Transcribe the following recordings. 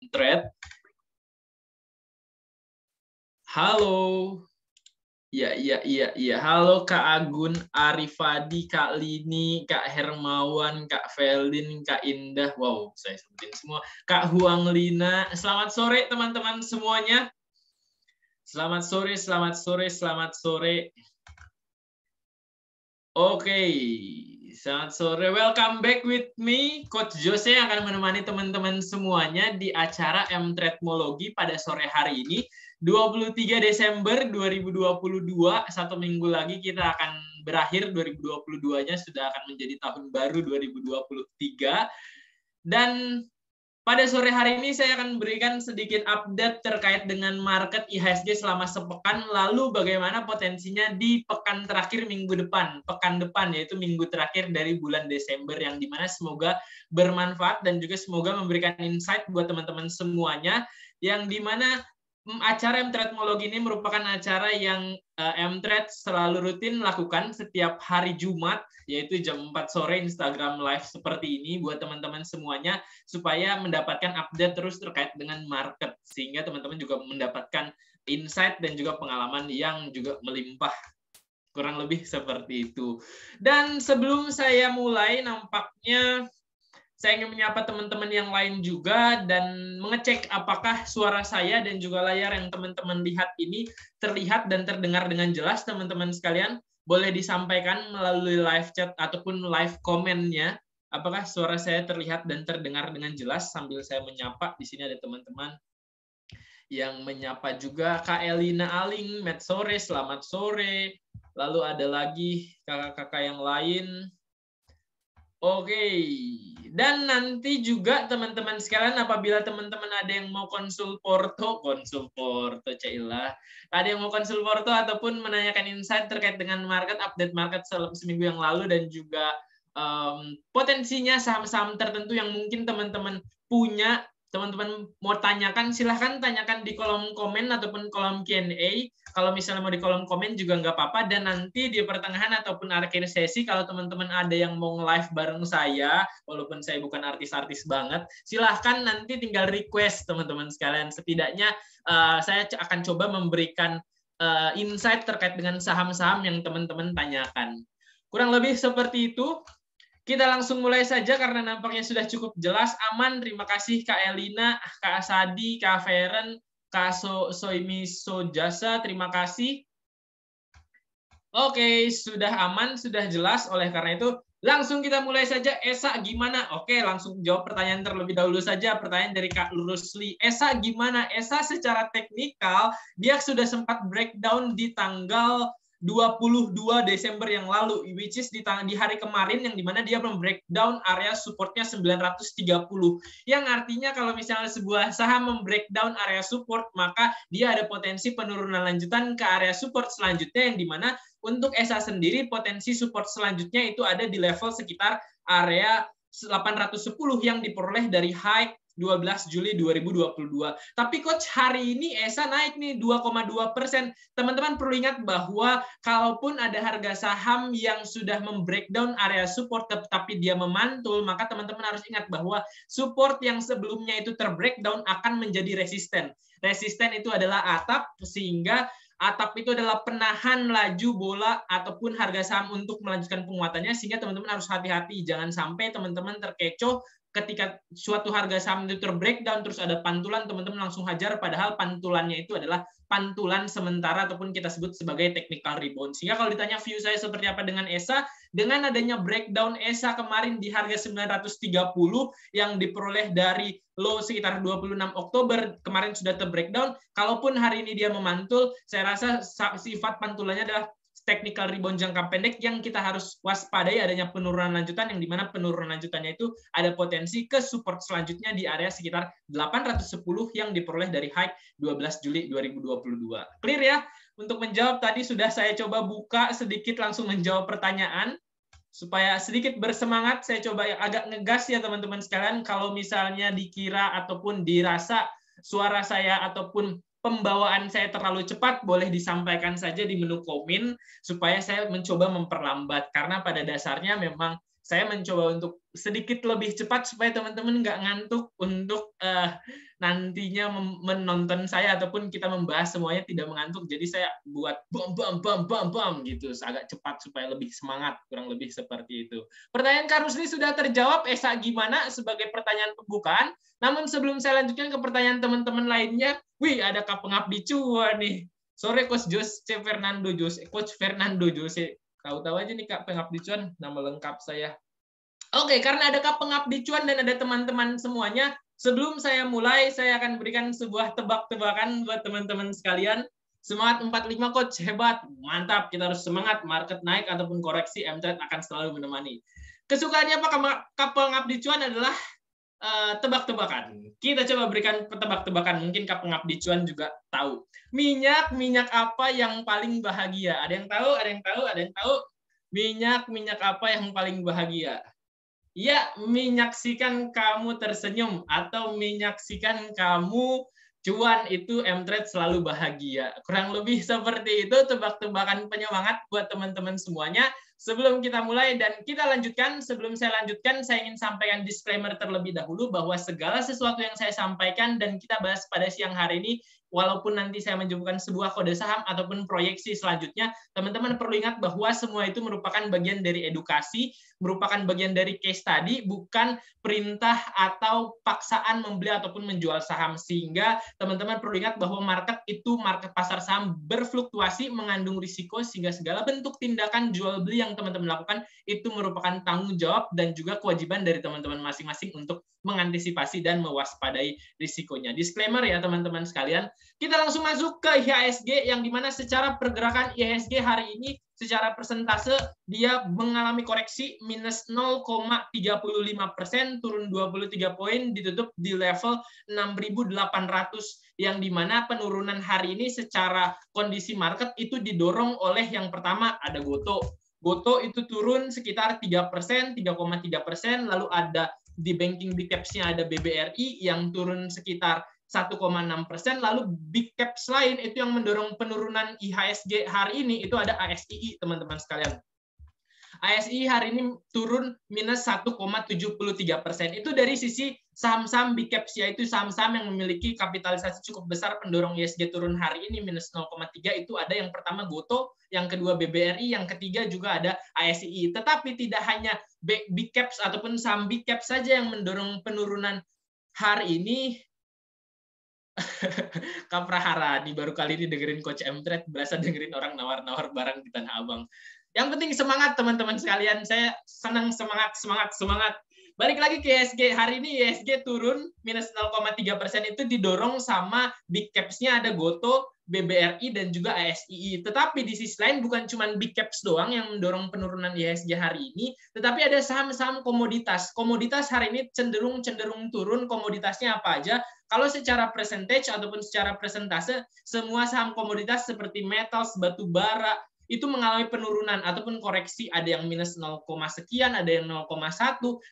Thread. Halo. Iya. Halo Kak Agun, Arifadi, Kak Lini, Kak Hermawan, Kak Felin, Kak Indah. Wow, saya sebutin semua. Kak Huang Lina. Selamat sore teman-teman semuanya. Selamat sore. Oke, selamat sore. Welcome back with me, Coach Jose yang akan menemani teman-teman semuanya di acara M-Trade-mology pada sore hari ini, 23 Desember 2022. Satu minggu lagi kita akan berakhir 2022-nya, sudah akan menjadi tahun baru 2023. Dan pada sore hari ini saya akan memberikan sedikit update terkait dengan market IHSG selama sepekan, lalu bagaimana potensinya di pekan terakhir minggu depan, pekan depan yaitu minggu terakhir dari bulan Desember, yang dimana semoga bermanfaat dan juga semoga memberikan insight buat teman-teman semuanya, yang dimana acara M-Trade-mology ini merupakan acara yang M-Trade selalu rutin lakukan setiap hari Jumat, yaitu jam 4 sore Instagram Live seperti ini buat teman-teman semuanya, supaya mendapatkan update terus terkait dengan market, sehingga teman-teman juga mendapatkan insight dan juga pengalaman yang juga melimpah. Kurang lebih seperti itu. Dan sebelum saya mulai, nampaknya saya ingin menyapa teman-teman yang lain juga dan mengecek apakah suara saya dan juga layar yang teman-teman lihat ini terlihat dan terdengar dengan jelas, teman-teman sekalian. Boleh disampaikan melalui live chat ataupun live komennya. Apakah suara saya terlihat dan terdengar dengan jelas sambil saya menyapa? Di sini ada teman-teman yang menyapa juga. Kak Elina Aling, Met sore, selamat sore. Lalu ada lagi kakak-kakak yang lain. Oke, dan nanti juga teman-teman sekalian, apabila teman-teman ada yang mau konsul porto, Cailah, ada yang mau konsul porto ataupun menanyakan insight terkait dengan market, update market seminggu yang lalu, dan juga potensinya saham-saham tertentu yang mungkin teman-teman punya, teman-teman mau tanyakan, silahkan tanyakan di kolom komen ataupun kolom Q&A. Kalau misalnya mau di kolom komen juga nggak apa-apa, dan nanti di pertengahan ataupun akhir sesi, kalau teman-teman ada yang mau live bareng saya, walaupun saya bukan artis-artis banget, silahkan nanti tinggal request teman-teman sekalian. Setidaknya saya akan coba memberikan insight terkait dengan saham-saham yang teman-teman tanyakan. Kurang lebih seperti itu. Kita langsung mulai saja karena nampaknya sudah cukup jelas, aman. Terima kasih Kak Elina, Kak Asadi, Kak Feren, Kak Soimi Sojasa, terima kasih. Oke, sudah aman, sudah jelas. Oleh karena itu, langsung kita mulai saja. Esa, gimana? Oke, langsung jawab pertanyaan terlebih dahulu saja. Pertanyaan dari Kak Rusli. Esa, gimana? Esa secara teknikal, dia sudah sempat breakdown di tanggal 22 Desember yang lalu, which is di hari kemarin, yang dimana dia membreakdown area supportnya 930, yang artinya kalau misalnya sebuah saham membreakdown area support, maka dia ada potensi penurunan lanjutan ke area support selanjutnya, yang dimana untuk ESA sendiri potensi support selanjutnya itu ada di level sekitar area 810 yang diperoleh dari high 12 Juli 2022. Tapi coach, hari ini ESA naik nih 2,2%. Teman-teman perlu ingat bahwa kalaupun ada harga saham yang sudah membreakdown area support tetapi dia memantul, maka teman-teman harus ingat bahwa support yang sebelumnya itu terbreakdown akan menjadi resisten. Resisten itu adalah atap, sehingga atap itu adalah penahan laju bola ataupun harga saham untuk melanjutkan penguatannya, sehingga teman-teman harus hati-hati. Jangan sampai teman-teman terkecoh ketika suatu harga saham itu terbreakdown terus ada pantulan, teman-teman langsung hajar, padahal pantulannya itu adalah pantulan sementara ataupun kita sebut sebagai technical rebound. Sehingga kalau ditanya view saya seperti apa dengan ESA, dengan adanya breakdown ESA kemarin di harga 930 yang diperoleh dari low sekitar 26 Oktober kemarin sudah terbreakdown, kalaupun hari ini dia memantul, saya rasa sifat pantulannya adalah technical rebound jangka pendek yang kita harus waspadai adanya penurunan lanjutan, yang dimana penurunan lanjutannya itu ada potensi ke support selanjutnya di area sekitar 810 yang diperoleh dari high 12 Juli 2022. Clear ya? Untuk menjawab tadi sudah saya coba buka sedikit langsung menjawab pertanyaan. Supaya sedikit bersemangat, saya coba agak ngegas ya teman-teman sekalian. Kalau misalnya dikira ataupun dirasa suara saya ataupun pembawaan saya terlalu cepat, boleh disampaikan saja di menu komen supaya saya mencoba memperlambat. Karena pada dasarnya memang saya mencoba untuk sedikit lebih cepat supaya teman-teman nggak ngantuk untuk nantinya menonton saya ataupun kita membahas semuanya tidak mengantuk. Jadi saya buat bam gitu, agak cepat supaya lebih semangat, kurang lebih seperti itu. Pertanyaan Kak Rusli sudah terjawab. Esa gimana sebagai pertanyaan pembukaan. Namun sebelum saya lanjutkan ke pertanyaan teman-teman lainnya, wih ada Kak Pengabdi Cuan nih. Sore Coach Fernando Jose. Tahu-tahu aja nih Kak Pengabdi Cuan, nama lengkap saya. Oke, karena ada Kak Pengabdi Cuan dan ada teman-teman semuanya, sebelum saya mulai, saya akan berikan sebuah tebak-tebakan buat teman-teman sekalian. Semangat 45 Coach, hebat, mantap, kita harus semangat, market naik ataupun koreksi, M-Trade akan selalu menemani. Kesukaannya Kak Pengabdi Cuan adalah tebak-tebakan. Kita coba berikan tebak-tebakan. Mungkin Kak Pengabdi Cuan juga tahu. Minyak apa yang paling bahagia? Ada yang tahu? Ada yang tahu? Ada yang tahu? Minyak apa yang paling bahagia? Ya, menyaksikan kamu tersenyum atau menyaksikan kamu cuan itu M-Trade selalu bahagia. Kurang lebih seperti itu tebak-tebakan penyemangat buat teman-teman semuanya. Sebelum kita mulai dan kita lanjutkan, sebelum saya lanjutkan, saya ingin sampaikan disclaimer terlebih dahulu bahwa segala sesuatu yang saya sampaikan dan kita bahas pada siang hari ini, walaupun nanti saya menyebutkan sebuah kode saham ataupun proyeksi selanjutnya, teman-teman perlu ingat bahwa semua itu merupakan bagian dari edukasi, merupakan bagian dari case study, bukan perintah atau paksaan membeli ataupun menjual saham. Sehingga teman-teman perlu ingat bahwa market pasar saham berfluktuasi, mengandung risiko, sehingga segala bentuk tindakan jual beli yang teman-teman lakukan itu merupakan tanggung jawab dan juga kewajiban dari teman-teman masing-masing untuk mengantisipasi dan mewaspadai risikonya. Disclaimer ya teman-teman sekalian. Kita langsung masuk ke IHSG yang dimana secara pergerakan IHSG hari ini secara persentase dia mengalami koreksi minus 0,35%, turun 23 poin, ditutup di level 6.800 yang dimana penurunan hari ini secara kondisi market itu didorong oleh yang pertama ada Goto itu turun sekitar 3%, 3,3%, lalu ada di banking big caps-nya ada BBRI yang turun sekitar 1,6%, lalu big caps lain itu yang mendorong penurunan IHSG hari ini itu ada ASII, teman-teman sekalian. ASI hari ini turun minus 1,73%. Itu dari sisi saham-saham big caps, yaitu saham-saham yang memiliki kapitalisasi cukup besar pendorong IHSG turun hari ini minus 0,3. Itu ada yang pertama Goto, yang kedua BBRI, yang ketiga juga ada ASI. Tetapi tidak hanya big caps ataupun saham big caps saja yang mendorong penurunan hari ini. Kak Prahara, nih baru kali ini dengerin Coach M-Trade, berasa dengerin orang nawar-nawar barang di Tanah Abang. Yang penting semangat teman-teman sekalian. Saya senang semangat. Balik lagi ke IHSG. Hari ini IHSG turun minus 0,3% itu didorong sama big caps-nya ada Goto, BBRI, dan juga ASII. Tetapi di sisi lain bukan cuma big caps doang yang mendorong penurunan IHSG hari ini, tetapi ada saham-saham komoditas. Komoditas hari ini cenderung turun. Komoditasnya apa aja? Kalau secara percentage ataupun secara persentase, semua saham komoditas seperti metals, batu bara, itu mengalami penurunan ataupun koreksi, ada yang minus 0, sekian, ada yang 0,1,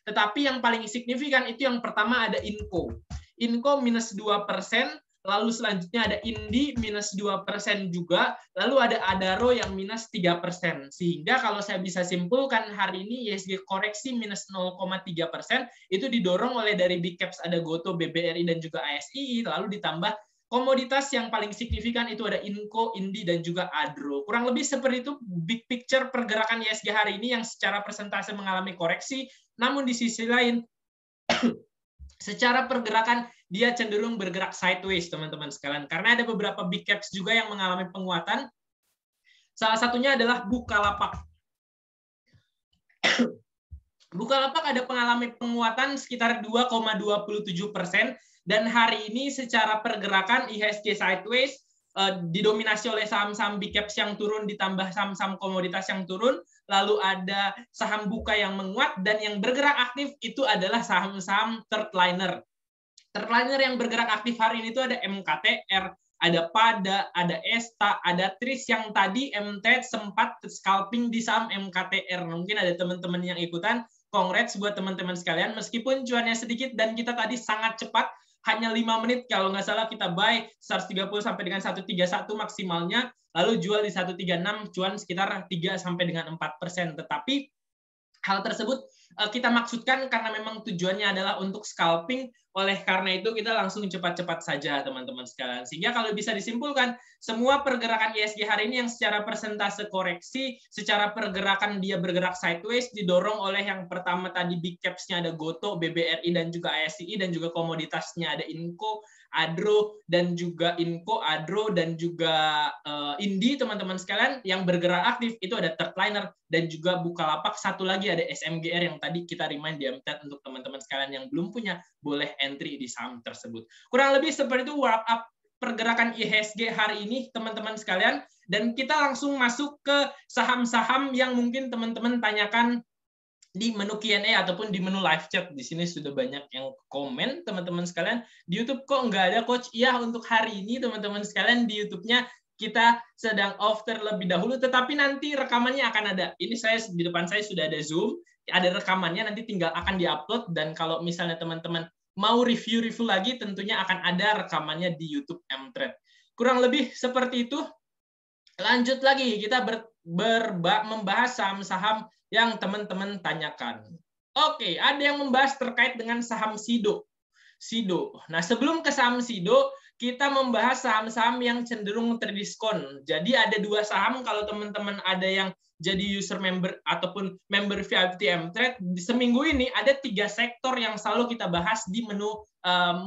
tetapi yang paling signifikan itu yang pertama ada Inco. Inco minus 2%, lalu selanjutnya ada Indi minus 2% juga, lalu ada Adaro yang minus 3%. Sehingga kalau saya bisa simpulkan hari ini IHSG koreksi minus 0,3%, itu didorong oleh dari big caps ada Goto, BBRI, dan juga ASI, lalu ditambah komoditas yang paling signifikan itu ada Inco, Indi, dan juga Adro. Kurang lebih seperti itu big picture pergerakan IHSG hari ini yang secara persentase mengalami koreksi, namun di sisi lain secara pergerakan dia cenderung bergerak sideways, teman-teman sekalian. Karena ada beberapa big caps juga yang mengalami penguatan. Salah satunya adalah Bukalapak. Bukalapak ada mengalami penguatan sekitar 2,27%. Dan hari ini secara pergerakan IHSG sideways didominasi oleh saham-saham big caps yang turun ditambah saham-saham komoditas yang turun, lalu ada saham Buka yang menguat, dan yang bergerak aktif itu adalah saham-saham third liner. Third liner yang bergerak aktif hari ini itu ada MKTR, ada Pada, ada Esta, ada Tris yang tadi M-Trade sempat scalping di saham MKTR. Mungkin ada teman-teman yang ikutan. Congrats buat teman-teman sekalian, meskipun cuannya sedikit dan kita tadi sangat cepat, hanya 5 menit kalau nggak salah kita buy 130 sampai dengan 131 maksimalnya, lalu jual di 136, cuan sekitar 3 sampai dengan 4%. Tetapi hal tersebut kita maksudkan karena memang tujuannya adalah untuk scalping. Oleh karena itu kita langsung cepat-cepat saja teman-teman sekalian. Sehingga kalau bisa disimpulkan, semua pergerakan IHSG hari ini yang secara persentase koreksi, secara pergerakan dia bergerak sideways, didorong oleh yang pertama tadi big caps-nya ada Gotoh, BBRI, dan juga ASI, dan juga komoditasnya ada Inco, Adro, dan juga Inco, Adro, dan juga Indi, teman-teman sekalian. Yang bergerak aktif itu ada Thirdliner dan juga Bukalapak. Satu lagi ada SMGR yang tadi kita remind di MTED untuk teman-teman sekalian yang belum punya, boleh entry di saham tersebut. Kurang lebih seperti itu wrap up pergerakan IHSG hari ini, teman-teman sekalian. Dan kita langsung masuk ke saham-saham yang mungkin teman-teman tanyakan di menu Q&A ataupun di menu live chat. Di sini sudah banyak yang komen, teman-teman sekalian. Di YouTube kok nggak ada coach? Iya, untuk hari ini teman-teman sekalian di YouTube-nya kita sedang off terlebih dahulu, tetapi nanti rekamannya akan ada. Ini saya di depan saya sudah ada Zoom, ada rekamannya, nanti tinggal akan diupload. Dan kalau misalnya teman-teman mau review lagi, tentunya akan ada rekamannya di YouTube MTrade. Kurang lebih seperti itu. Lanjut lagi, kita membahas saham-saham yang teman-teman tanyakan. Oke, ada yang membahas terkait dengan saham SIDO. Nah, sebelum ke saham SIDO, kita membahas saham-saham yang cenderung terdiskon. Jadi ada 2 saham, kalau teman-teman ada yang jadi user member ataupun member VIP MTrade, di seminggu ini ada 3 sektor yang selalu kita bahas di menu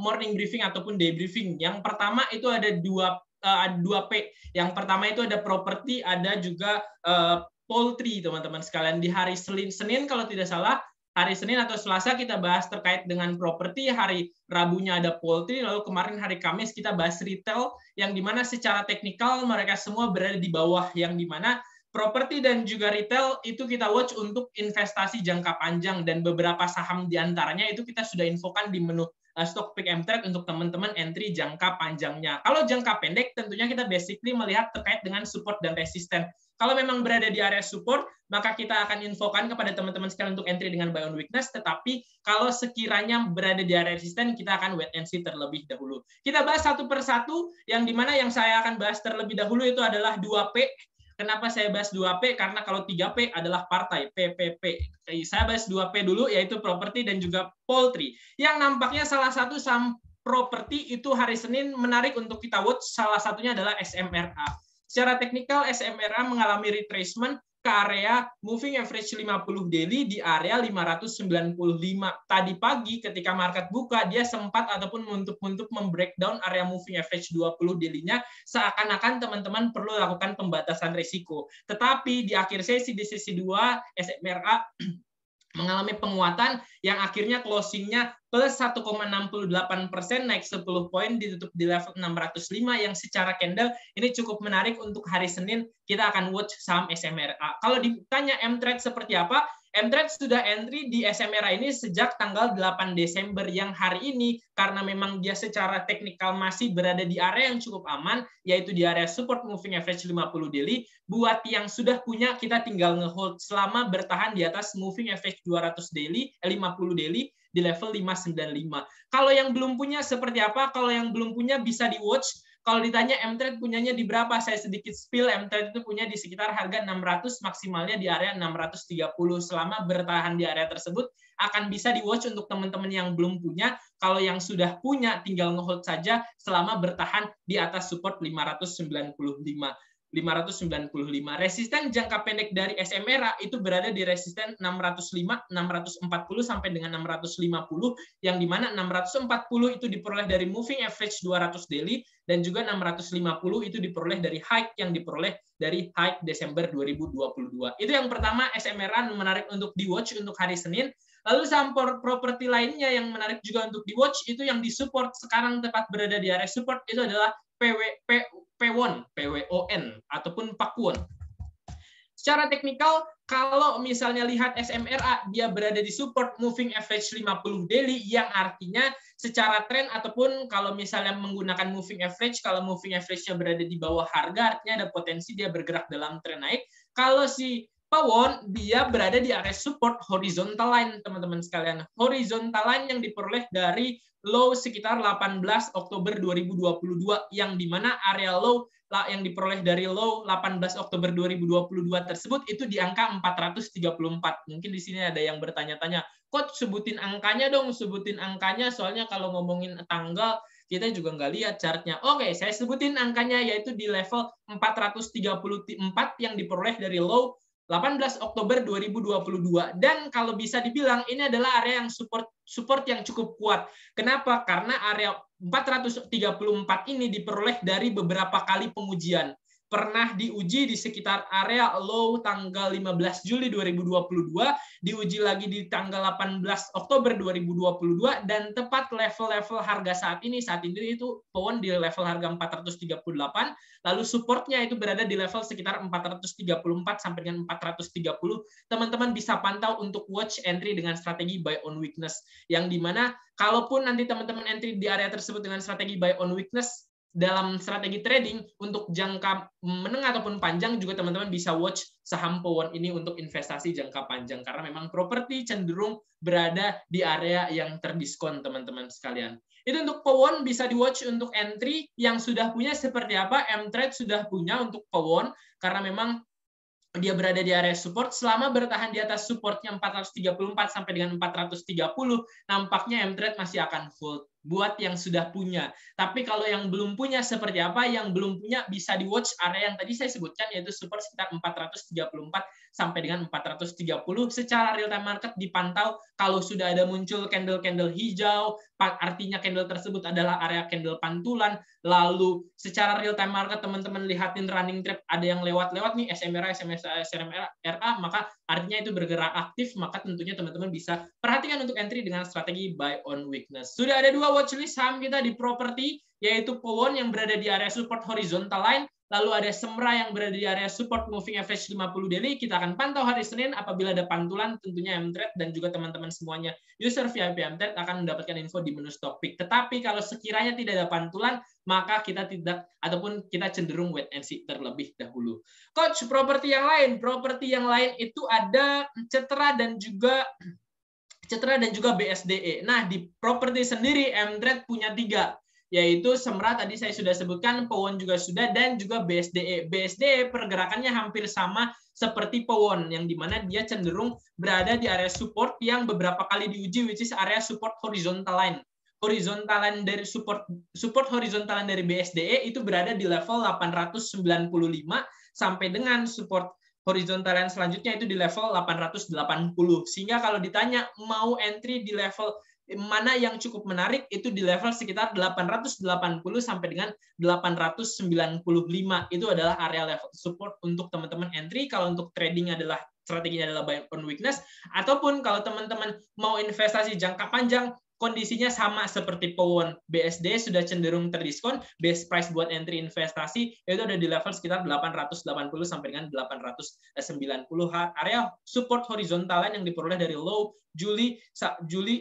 morning briefing ataupun day briefing. Yang pertama itu ada 2P. Yang pertama itu ada properti, ada juga poultry, teman-teman sekalian. Di hari Senin kalau tidak salah, hari Senin atau Selasa kita bahas terkait dengan properti, hari Rabunya ada poultry, lalu kemarin hari Kamis kita bahas retail, yang dimana secara teknikal mereka semua berada di bawah, yang dimana properti dan juga retail itu kita watch untuk investasi jangka panjang, dan beberapa saham diantaranya itu kita sudah infokan di menu Stock Pick MTrade untuk teman-teman entry jangka panjangnya. Kalau jangka pendek tentunya kita basically melihat terkait dengan support dan resisten. Kalau memang berada di area support, maka kita akan infokan kepada teman-teman sekalian untuk entry dengan buy on weakness, tetapi kalau sekiranya berada di area resisten, kita akan wait and see terlebih dahulu. Kita bahas satu persatu, yang dimana yang saya akan bahas terlebih dahulu itu adalah 2P. Kenapa saya bahas 2P? Karena kalau 3P adalah partai, PPP. Saya bahas 2P dulu, yaitu properti dan juga poultry. Yang nampaknya salah satu saham properti itu hari Senin menarik untuk kita watch, salah satunya adalah SMRA. Secara teknikal, SMRA mengalami retracement ke area moving average 50 daily di area 595. Tadi pagi ketika market buka, dia sempat ataupun untuk membreakdown area moving average 20 daily-nya, seakan-akan teman-teman perlu lakukan pembatasan risiko. Tetapi di akhir sesi, di sesi 2, SMRA mengalami penguatan yang akhirnya closing-nya plus 1,68%, naik 10 poin, ditutup di level 605, yang secara candle ini cukup menarik untuk hari Senin. Kita akan watch saham SMRA. Kalau ditanya MTrade seperti apa, MTrade sudah entry di SMRA ini sejak tanggal 8 Desember, yang hari ini karena memang dia secara teknikal masih berada di area yang cukup aman, yaitu di area support moving average 50 daily. Buat yang sudah punya, kita tinggal ngehold selama bertahan di atas moving average 200 daily, 50 daily di level 595. Kalau yang belum punya seperti apa? Kalau yang belum punya bisa di watch. Kalau ditanya MTrade punyanya di berapa, saya sedikit spill. MTrade itu punya di sekitar harga 600, maksimalnya di area 630. Selama bertahan di area tersebut akan bisa di watch untuk teman-teman yang belum punya. Kalau yang sudah punya tinggal ngehold saja selama bertahan di atas support 595. Resisten jangka pendek dari SMRA itu berada di resisten 605, 640 sampai dengan 650, yang dimana 640 itu diperoleh dari moving average 200 daily, dan juga 650 itu diperoleh dari high yang diperoleh dari high Desember 2022. Itu yang pertama, SMRA menarik untuk di watch untuk hari Senin. Lalu saham properti lainnya yang menarik juga untuk di watch itu yang disupport sekarang tepat berada di area support itu adalah PWON ataupun Pakuwon. Secara teknikal, kalau misalnya lihat SMRA, dia berada di support moving average 50 daily, yang artinya secara tren ataupun kalau misalnya menggunakan moving average, kalau moving average-nya berada di bawah harga, artinya ada potensi dia bergerak dalam tren naik. Kalau si Pawon dia berada di area support horizontal line, teman-teman sekalian. Horizontal line yang diperoleh dari low sekitar 18 Oktober 2022, yang dimana area low yang diperoleh dari low 18 Oktober 2022 tersebut itu di angka 434. Mungkin di sini ada yang bertanya-tanya, Coach sebutin angkanya dong, sebutin angkanya, soalnya kalau ngomongin tanggal kita juga nggak lihat chartnya. Oke, saya sebutin angkanya, yaitu di level 434 yang diperoleh dari low 18 Oktober 2022. Dan kalau bisa dibilang ini adalah area yang support yang cukup kuat. Kenapa? Karena area 434 ini diperoleh dari beberapa kali pengujian. Pernah diuji di sekitar area low tanggal 15 Juli 2022, diuji lagi di tanggal 18 Oktober 2022, dan tepat level-level harga saat ini itu Pawon di level harga 438, lalu supportnya itu berada di level sekitar 434 sampai dengan 430. Teman-teman bisa pantau untuk watch entry dengan strategi buy on weakness, yang dimana kalaupun nanti teman-teman entry di area tersebut dengan strategi buy on weakness, dalam strategi trading untuk jangka menengah ataupun panjang juga teman-teman bisa watch saham Pawon ini untuk investasi jangka panjang, karena memang properti cenderung berada di area yang terdiskon, teman-teman sekalian. Itu untuk Pawon, bisa di watch untuk entry. Yang sudah punya seperti apa, M-Trade sudah punya untuk Pawon, karena memang dia berada di area support. Selama bertahan di atas supportnya 434 sampai dengan 430, nampaknya M-Trade masih akan hold buat yang sudah punya. Tapi kalau yang belum punya seperti apa? Yang belum punya bisa di watch area yang tadi saya sebutkan, yaitu support sekitar 434 sampai dengan 430. Secara real time market dipantau, kalau sudah ada muncul candle-candle hijau, artinya candle tersebut adalah area candle pantulan. Lalu secara real time market teman-teman lihatin running trade, ada yang lewat-lewat nih SMRA, SMRA, maka artinya itu bergerak aktif, maka tentunya teman-teman bisa perhatikan untuk entry dengan strategi buy on weakness. Sudah ada 2 watchlist saham kita di properti, yaitu Pawon yang berada di area support horizontal line, lalu ada Semra yang berada di area support moving average 50 daily. Kita akan pantau hari Senin, apabila ada pantulan tentunya M-Trade dan juga teman-teman semuanya user VIP M-Trade akan mendapatkan info di menu stock pick. Tetapi kalau sekiranya tidak ada pantulan, maka kita tidak, ataupun kita cenderung wait and see terlebih dahulu. Coach, properti yang lain itu ada Cetera dan juga BSDE. Nah, di properti sendiri M-Trade punya 3, yaitu Semra tadi saya sudah sebutkan, Pawon juga sudah, dan juga BSDE. BSDE pergerakannya hampir sama seperti Pawon, yang dimana dia cenderung berada di area support yang beberapa kali diuji, which is area support horizontal line. Horizontal line dari support horizontal line dari BSDE itu berada di level 895 sampai dengan support horizontal line selanjutnya itu di level 880. Sehingga kalau ditanya mau entry di level mana yang cukup menarik, itu di level sekitar 880 sampai dengan 895. Itu adalah area level support untuk teman-teman entry. Kalau untuk trading adalah strateginya adalah buy on weakness, ataupun kalau teman-teman mau investasi jangka panjang, kondisinya sama seperti Pawon. BSD sudah cenderung terdiskon, base price buat entry investasi itu ada di level sekitar 880 sampai dengan 890. Area support horizontal yang diperoleh dari low Juli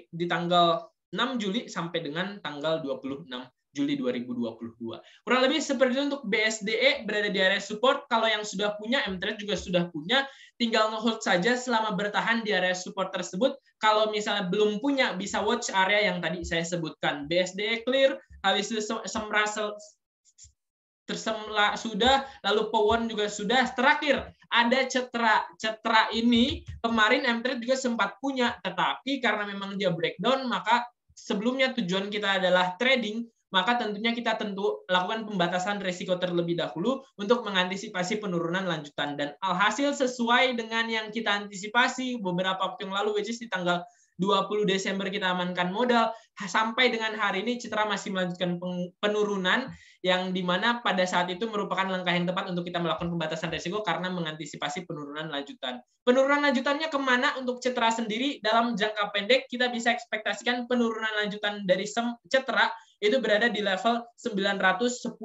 di tanggal 6 Juli sampai dengan tanggal 26 Juli 2022. Kurang lebih seperti itu untuk BSDE berada di area support. Kalau yang sudah punya, M-Trade juga sudah punya, tinggal nge-hold saja selama bertahan di area support tersebut. Kalau misalnya belum punya, bisa watch area yang tadi saya sebutkan. BSDE clear, habis itu Semra tersemla sudah, lalu Pawon juga sudah. Terakhir ada Cetera. Cetera ini kemarin M-Trade juga sempat punya, tetapi karena memang dia breakdown, maka sebelumnya tujuan kita adalah trading, maka tentunya kita lakukan pembatasan risiko terlebih dahulu untuk mengantisipasi penurunan lanjutan. Dan alhasil sesuai dengan yang kita antisipasi beberapa waktu yang lalu, which is di tanggal 20 Desember kita amankan modal, sampai dengan hari ini Cetera masih melanjutkan penurunan, yang dimana pada saat itu merupakan langkah yang tepat untuk kita melakukan pembatasan risiko karena mengantisipasi penurunan lanjutan. Penurunan lanjutannya kemana untuk Cetera sendiri? Dalam jangka pendek kita bisa ekspektasikan penurunan lanjutan dari Cetera itu berada di level 910.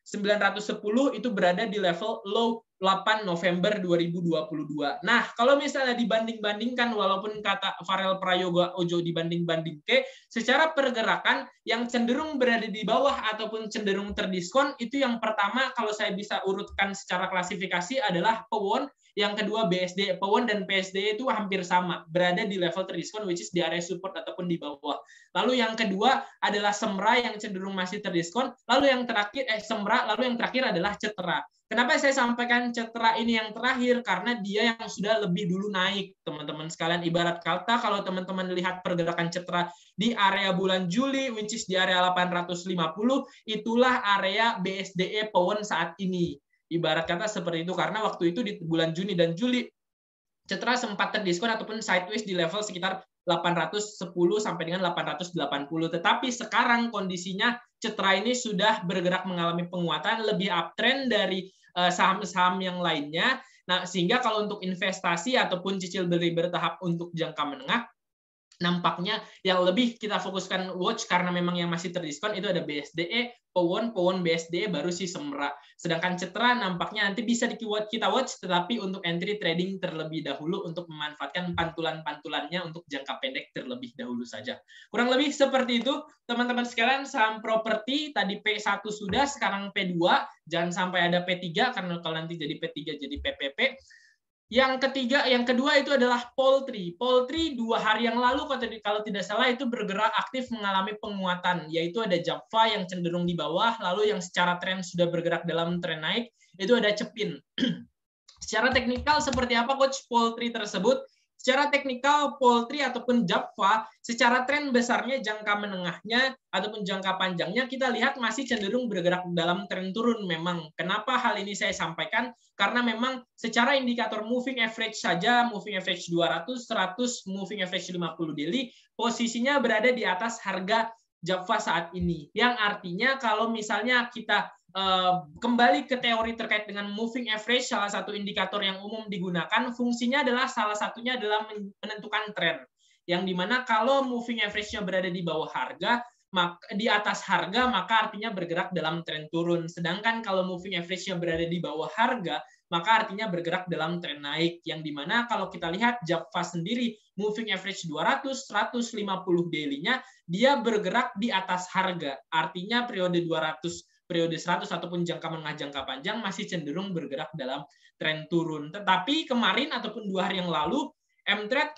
910 itu berada di level low 8 November 2022. Nah, kalau misalnya dibanding-bandingkan, walaupun kata Farel Prayoga Ojo dibanding-bandingke, secara pergerakan yang cenderung berada di bawah ataupun cenderung terdiskon, itu yang pertama kalau saya bisa urutkan secara klasifikasi adalah Pawon, Yang kedua BSD, PWON dan PSD itu hampir sama, berada di level terdiskon, which is di area support ataupun di bawah. Lalu yang kedua adalah SEMRA yang cenderung masih terdiskon. Lalu yang terakhir SEMRA, lalu yang terakhir adalah CETRA. Kenapa saya sampaikan CETRA ini yang terakhir? Karena dia yang sudah lebih dulu naik, teman-teman sekalian. Ibarat kata kalau teman-teman lihat pergerakan CETRA di area bulan Juli, which is di area 850, itulah area BSDE PWON saat ini. Ibarat kata seperti itu, karena waktu itu di bulan Juni dan Juli, CETRA sempat terdiskon ataupun sideways di level sekitar 810 sampai dengan 880. Tetapi sekarang kondisinya CETRA ini sudah bergerak mengalami penguatan, lebih uptrend dari saham-saham yang lainnya. Nah, sehingga kalau untuk investasi ataupun cicil beli bertahap untuk jangka menengah, nampaknya yang lebih kita fokuskan watch karena memang yang masih terdiskon itu ada BSDE, PWON BSDE, baru si SEMRA. Sedangkan CETRA nampaknya nanti bisa kita watch, tetapi untuk entry trading terlebih dahulu untuk memanfaatkan pantulan-pantulannya untuk jangka pendek terlebih dahulu saja. Kurang lebih seperti itu, teman-teman sekalian. Saham properti tadi P1 sudah, sekarang P2, jangan sampai ada P3 karena kalau nanti jadi P3 jadi PPP. Yang kedua itu adalah poultry. Poultry 2 hari yang lalu kalau tidak salah itu bergerak aktif mengalami penguatan, yaitu ada Java yang cenderung di bawah, lalu yang secara tren sudah bergerak dalam tren naik, itu ada Cepin. Secara teknikal seperti apa coach poultry tersebut? Secara teknikal poultry ataupun Java, secara tren besarnya jangka menengahnya ataupun jangka panjangnya kita lihat masih cenderung bergerak dalam tren turun memang. Kenapa hal ini saya sampaikan? Karena memang secara indikator moving average saja, moving average 200, 100, moving average 50 daily, posisinya berada di atas harga Java saat ini. Yang artinya kalau misalnya kita kembali ke teori terkait dengan moving average, salah satu indikator yang umum digunakan, fungsinya adalah salah satunya adalah menentukan tren. Yang dimana kalau moving average-nya berada di bawah harga, di atas harga, maka artinya bergerak dalam tren turun. Sedangkan kalau moving average-nya berada di bawah harga, maka artinya bergerak dalam tren naik. Yang dimana kalau kita lihat Java sendiri, moving average 200, 150 daily-nya, dia bergerak di atas harga. Artinya periode 200, periode 100 ataupun jangka menengah jangka panjang masih cenderung bergerak dalam tren turun. Tetapi kemarin ataupun 2 hari yang lalu M-Trade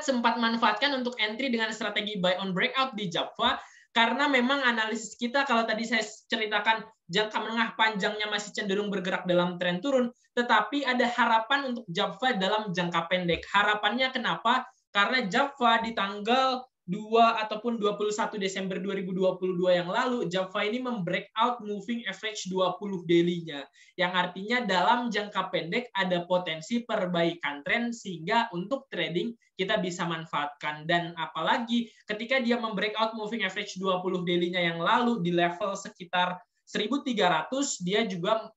sempat manfaatkan untuk entry dengan strategi buy on breakout di Java karena memang analisis kita kalau tadi saya ceritakan jangka menengah panjangnya masih cenderung bergerak dalam tren turun, tetapi ada harapan untuk Java dalam jangka pendek. Harapannya kenapa? Karena Java di tanggal 2 ataupun 21 Desember 2022 yang lalu, Java ini membreakout moving average 20 daily-nya. Yang artinya dalam jangka pendek ada potensi perbaikan tren sehingga untuk trading kita bisa manfaatkan. Dan apalagi ketika dia membreakout moving average 20 daily-nya yang lalu di level sekitar 1.300, dia juga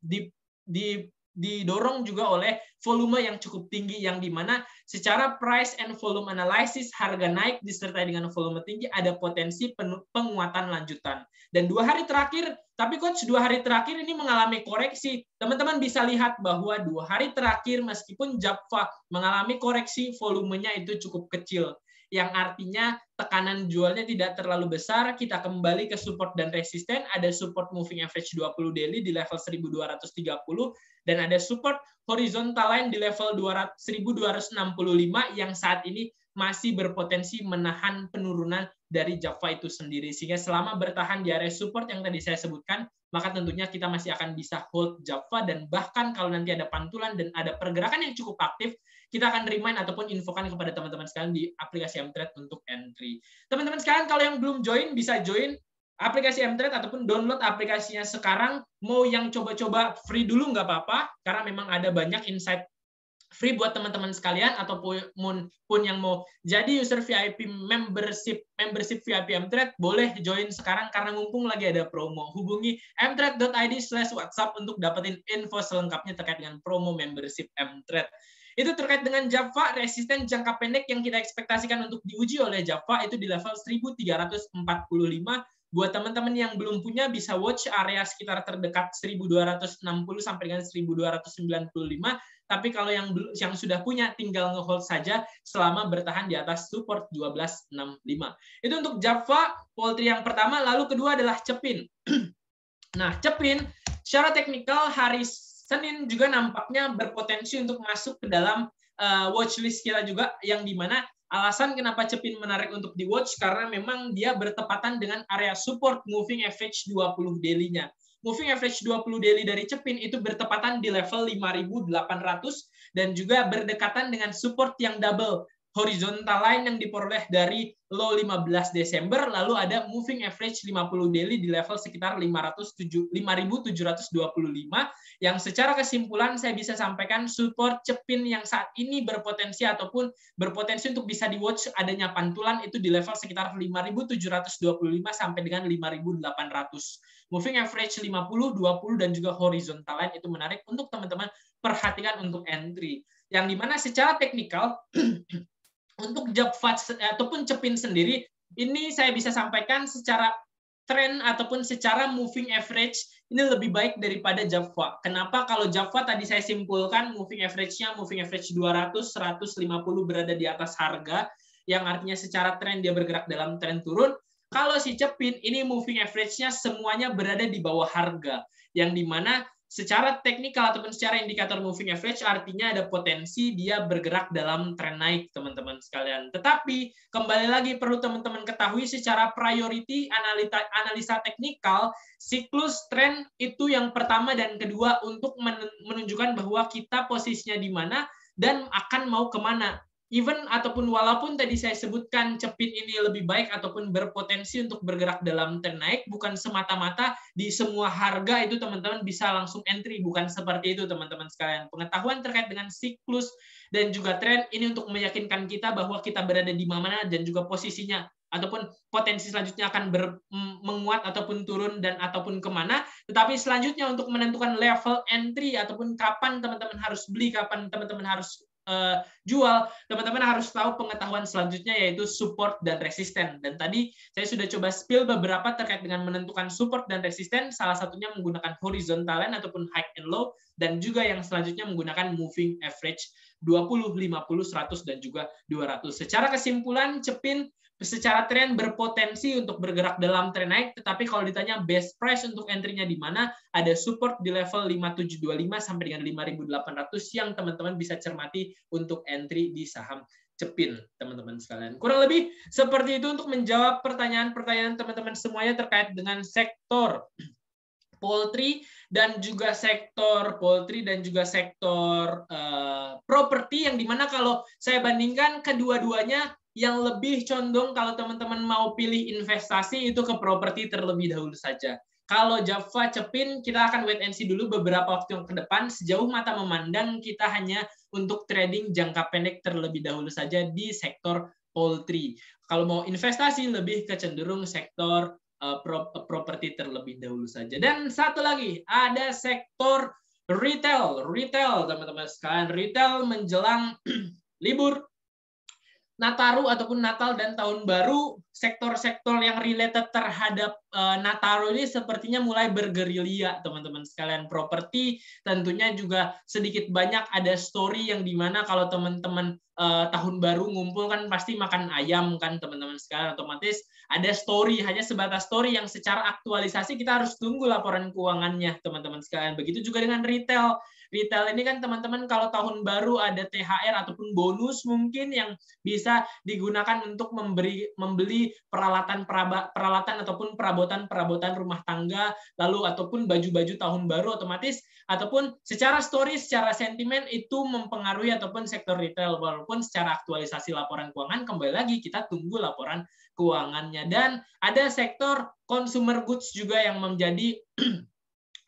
didorong juga oleh volume yang cukup tinggi, yang dimana secara price and volume analysis harga naik disertai dengan volume tinggi ada potensi penguatan lanjutan. Dan 2 hari terakhir, tapi coach 2 hari terakhir ini mengalami koreksi. Teman-teman bisa lihat bahwa 2 hari terakhir meskipun Java mengalami koreksi, volumenya itu cukup kecil, yang artinya tekanan jualnya tidak terlalu besar. Kita kembali ke support dan resisten, ada support moving average 20 daily di level 1230 dan ada support horizontal line di level 1265 yang saat ini masih berpotensi menahan penurunan dari Java itu sendiri. Sehingga selama bertahan di area support yang tadi saya sebutkan, maka tentunya kita masih akan bisa hold Java, dan bahkan kalau nanti ada pantulan dan ada pergerakan yang cukup aktif, kita akan remind ataupun infokan kepada teman-teman sekalian di aplikasi M-Trade untuk entry. Teman-teman sekalian, kalau yang belum join, bisa join aplikasi M-Trade ataupun download aplikasinya sekarang. Mau yang coba-coba free dulu nggak apa-apa, karena memang ada banyak insight free buat teman-teman sekalian, ataupun yang mau jadi user VIP membership VIP M-Trade, boleh join sekarang karena mumpung lagi ada promo. Hubungi mtrade.id/WhatsApp untuk dapetin info selengkapnya terkait dengan promo membership M-Trade. Itu terkait dengan Java, resisten jangka pendek yang kita ekspektasikan untuk diuji oleh Java itu di level 1345. Buat teman-teman yang belum punya bisa watch area sekitar terdekat 1260 sampai dengan 1295. Tapi kalau yang sudah punya tinggal ngehold saja selama bertahan di atas support 1265. Itu untuk Java, poultry yang pertama. Lalu kedua adalah Cepin. Nah, Cepin secara teknikal hari Senin juga nampaknya berpotensi untuk masuk ke dalam watchlist kita juga, yang dimana alasan kenapa Cepin menarik untuk di watch karena memang dia bertepatan dengan area support moving average 20 daily-nya. Moving average 20 daily dari Cepin itu bertepatan di level 5.800 dan juga berdekatan dengan support yang double horizontal line yang diperoleh dari low 15 Desember, lalu ada moving average 50 daily di level sekitar 5.725, yang secara kesimpulan saya bisa sampaikan support Cepin yang saat ini berpotensi untuk bisa di watch adanya pantulan itu di level sekitar 5.725 sampai dengan 5.800. Moving average 50, 20 dan juga horizontal line itu menarik untuk teman-teman perhatikan untuk entry. Yang dimana secara teknikal untuk Jaffa ataupun Cepin sendiri, ini saya bisa sampaikan secara tren ataupun secara moving average ini lebih baik daripada Jaffa. Kenapa? Kalau Jaffa tadi saya simpulkan moving average-nya moving average 200, 150 berada di atas harga, yang artinya secara tren dia bergerak dalam tren turun. Kalau si Cepin ini moving average-nya semuanya berada di bawah harga, yang dimana secara teknikal ataupun secara indikator moving average artinya ada potensi dia bergerak dalam tren naik, teman-teman sekalian. Tetapi kembali lagi perlu teman-teman ketahui secara priority analisa teknikal, siklus tren itu yang pertama dan kedua untuk menunjukkan bahwa kita posisinya di mana dan akan mau kemana. Even ataupun walaupun tadi saya sebutkan Cepin ini lebih baik ataupun berpotensi untuk bergerak dalam tren naik, bukan semata-mata di semua harga itu teman-teman bisa langsung entry, bukan seperti itu teman-teman sekalian. Pengetahuan terkait dengan siklus dan juga tren ini untuk meyakinkan kita bahwa kita berada di mana dan juga posisinya ataupun potensi selanjutnya akan menguat ataupun turun dan ataupun kemana. Tetapi selanjutnya untuk menentukan level entry ataupun kapan teman-teman harus beli, kapan teman-teman harus jual, teman-teman harus tahu pengetahuan selanjutnya yaitu support dan resisten. Dan tadi saya sudah coba spill beberapa terkait dengan menentukan support dan resisten, salah satunya menggunakan horizontal line ataupun high and low, dan juga yang selanjutnya menggunakan moving average 20, 50, 100 dan juga 200. Secara kesimpulan, Cepin secara tren berpotensi untuk bergerak dalam tren naik, tetapi kalau ditanya best price untuk entry-nya di mana, ada support di level 5725 sampai dengan 5.800 yang teman-teman bisa cermati untuk entry di saham Cepin, teman-teman sekalian. Kurang lebih seperti itu untuk menjawab pertanyaan-pertanyaan teman-teman semuanya terkait dengan sektor poultry dan juga sektor properti, yang dimana kalau saya bandingkan kedua-duanya yang lebih condong kalau teman-teman mau pilih investasi itu ke properti terlebih dahulu saja. Kalau Jaffa Cepin kita akan wait and see dulu beberapa waktu yang ke depan, sejauh mata memandang kita hanya untuk trading jangka pendek terlebih dahulu saja di sektor poultry. Kalau mau investasi lebih kecenderung sektor properti terlebih dahulu saja. Dan satu lagi ada sektor retail teman-teman sekalian. Retail menjelang libur Nataru ataupun Natal dan Tahun Baru, sektor-sektor yang related terhadap Nataru ini sepertinya mulai bergerilya, teman-teman sekalian. Properti tentunya juga sedikit banyak ada story yang dimana kalau teman-teman Tahun Baru ngumpul kan pasti makan ayam kan teman-teman sekalian, otomatis ada story, hanya sebatas story yang secara aktualisasi kita harus tunggu laporan keuangannya teman-teman sekalian. Begitu juga dengan retail. Retail ini kan teman-teman kalau Tahun Baru ada THR ataupun bonus mungkin yang bisa digunakan untuk membeli peralatan ataupun perabotan rumah tangga, lalu ataupun baju-baju Tahun Baru otomatis, ataupun secara story, secara sentimen itu mempengaruhi ataupun sektor retail, walaupun secara aktualisasi laporan keuangan kembali lagi kita tunggu laporan keuangannya. Dan ada sektor consumer goods juga yang menjadi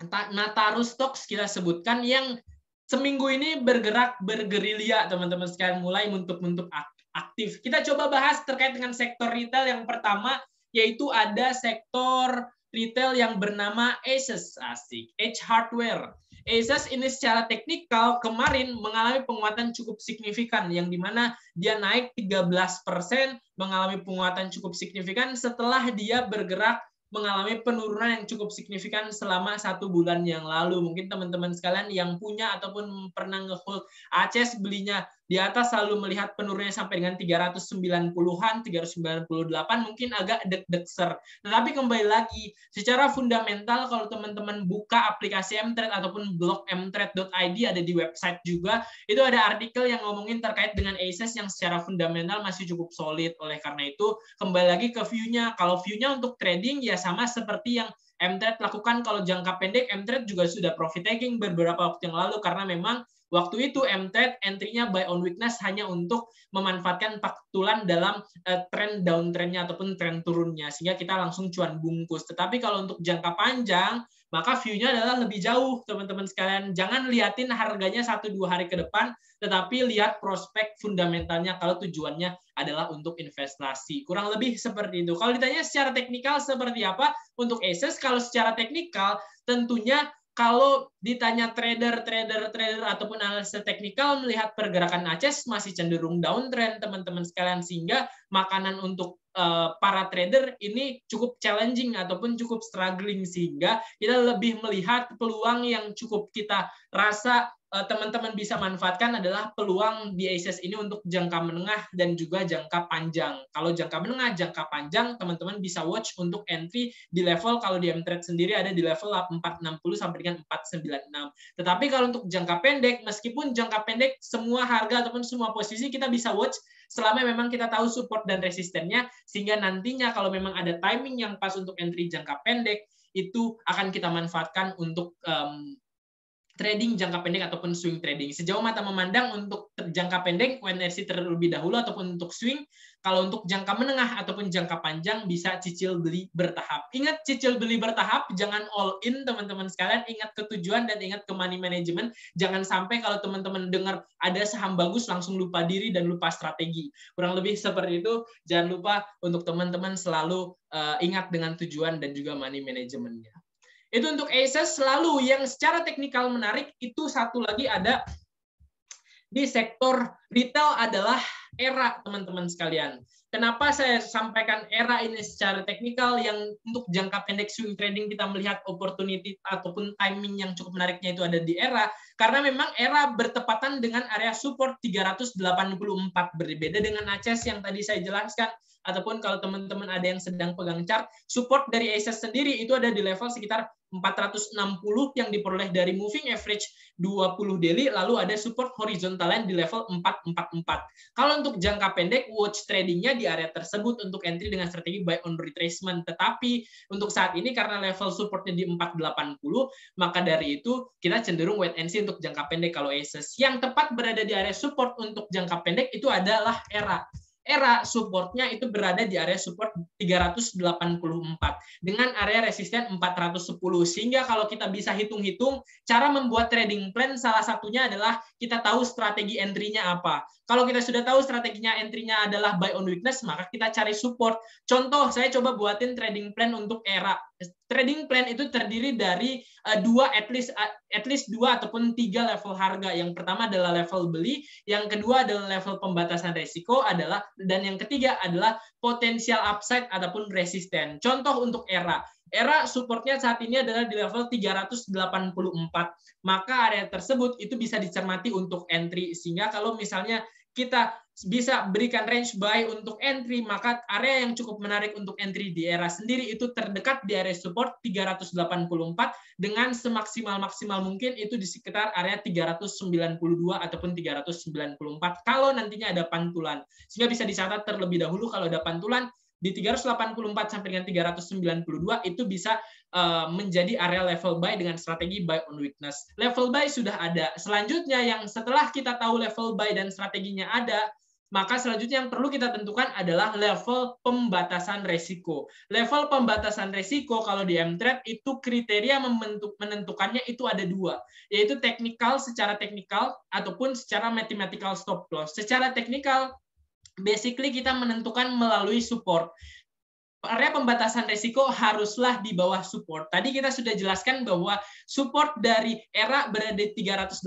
Nataru Stocks kita sebutkan yang seminggu ini bergerilya teman-teman sekalian, mulai bentuk aktif. Kita coba bahas terkait dengan sektor retail yang pertama, yaitu ada sektor retail yang bernama Asus, Edge Hardware. Asus ini secara teknikal kemarin mengalami penguatan cukup signifikan, yang dimana dia naik 13%, mengalami penguatan cukup signifikan setelah dia bergerak mengalami penurunan yang cukup signifikan selama 1 bulan yang lalu. Mungkin teman-teman sekalian yang punya ataupun pernah nge-hold ACES belinya di atas selalu melihat penurunannya sampai dengan 390-an, 398 mungkin agak deg-degser. Tetapi kembali lagi, secara fundamental kalau teman-teman buka aplikasi mTrade ataupun blog mtrade.id ada di website juga, itu ada artikel yang ngomongin terkait dengan ACES yang secara fundamental masih cukup solid. Oleh karena itu, kembali lagi ke view-nya. Kalau view-nya untuk trading ya sama seperti yang mTrade lakukan. Kalau jangka pendek, mTrade juga sudah profit taking beberapa waktu yang lalu karena memang waktu itu mTrade entry-nya buy on weakness hanya untuk memanfaatkan paktulan dalam tren downtrend-nya ataupun tren turunnya sehingga kita langsung cuan bungkus. Tetapi kalau untuk jangka panjang maka view-nya adalah lebih jauh teman-teman sekalian. Jangan liatin harganya 1-2 hari ke depan, tetapi lihat prospek fundamentalnya kalau tujuannya adalah untuk investasi. Kurang lebih seperti itu. Kalau ditanya secara teknikal seperti apa untuk ACES, kalau secara teknikal tentunya kalau ditanya trader ataupun analisa teknikal melihat pergerakan ACES masih cenderung downtrend teman-teman sekalian sehingga makanan untuk para trader ini cukup challenging ataupun cukup struggling sehingga kita lebih melihat peluang yang cukup kita rasa teman-teman bisa manfaatkan adalah peluang di ACES ini untuk jangka menengah dan juga jangka panjang. Kalau jangka menengah, jangka panjang, teman-teman bisa watch untuk entry di level kalau di mTrade sendiri ada di level 460 sampai dengan 496. Tetapi kalau untuk jangka pendek, meskipun jangka pendek semua harga ataupun semua posisi kita bisa watch selama memang kita tahu support dan resistennya, sehingga nantinya kalau memang ada timing yang pas untuk entry jangka pendek, itu akan kita manfaatkan untuk trading jangka pendek ataupun swing trading. Sejauh mata memandang untuk jangka pendek, WNRC terlebih dahulu ataupun untuk swing. Kalau untuk jangka menengah ataupun jangka panjang bisa cicil beli bertahap. Ingat cicil beli bertahap, jangan all in teman-teman sekalian. Ingat ke tujuan dan ingat ke money management. Jangan sampai kalau teman-teman dengar ada saham bagus langsung lupa diri dan lupa strategi. Kurang lebih seperti itu. Jangan lupa untuk teman-teman selalu ingat dengan tujuan dan juga money managementnya. Itu untuk ACES. Lalu yang secara teknikal menarik itu satu lagi ada di sektor retail adalah ERA teman-teman sekalian. Kenapa saya sampaikan ERA ini secara teknikal yang untuk jangka pendek swing trading kita melihat opportunity ataupun timing yang cukup menariknya itu ada di ERA karena memang ERA bertepatan dengan area support 384 berbeda dengan ACES yang tadi saya jelaskan ataupun kalau teman-teman ada yang sedang pegang chart, support dari ACES sendiri itu ada di level sekitar 460 yang diperoleh dari moving average 20 daily, lalu ada support horizontal line di level 444. Kalau untuk jangka pendek, watch tradingnya di area tersebut untuk entry dengan strategi buy on retracement. Tetapi untuk saat ini karena level supportnya di 480, maka dari itu kita cenderung wait and see untuk jangka pendek kalau ACES. Yang tepat berada di area support untuk jangka pendek itu adalah ERA. ERA supportnya itu berada di area support 384 dengan area resisten 410 sehingga kalau kita bisa hitung-hitung cara membuat trading plan salah satunya adalah kita tahu strategi entry-nya apa. Kalau kita sudah tahu strateginya entry-nya adalah buy on weakness maka kita cari support. Contoh saya coba buatin trading plan untuk ERA. Trading plan itu terdiri dari at least 2 ataupun 3 level harga. Yang pertama adalah level beli, yang kedua adalah level pembatasan risiko dan yang ketiga adalah potensial upside ataupun resisten. Contoh untuk ERA. ERA supportnya saat ini adalah di level 384. Maka area tersebut itu bisa dicermati untuk entry sehingga kalau misalnya kita bisa berikan range buy untuk entry, maka area yang cukup menarik untuk entry di ERA sendiri itu terdekat di area support 384 dengan semaksimal mungkin itu di sekitar area 392 ataupun 394 kalau nantinya ada pantulan. Sehingga bisa dicatat terlebih dahulu kalau ada pantulan di 384 sampai dengan 392 itu bisa menjadi area level buy dengan strategi buy on weakness. Level buy sudah ada. Selanjutnya yang setelah kita tahu level buy dan strateginya ada, maka selanjutnya yang perlu kita tentukan adalah level pembatasan resiko. Level pembatasan resiko kalau di mTrade itu kriteria menentukannya itu ada 2, yaitu secara teknikal ataupun secara mathematical stop loss. Secara teknikal basically kita menentukan melalui support. area pembatasan risiko haruslah di bawah support. Tadi kita sudah jelaskan bahwa support dari era berada di 384,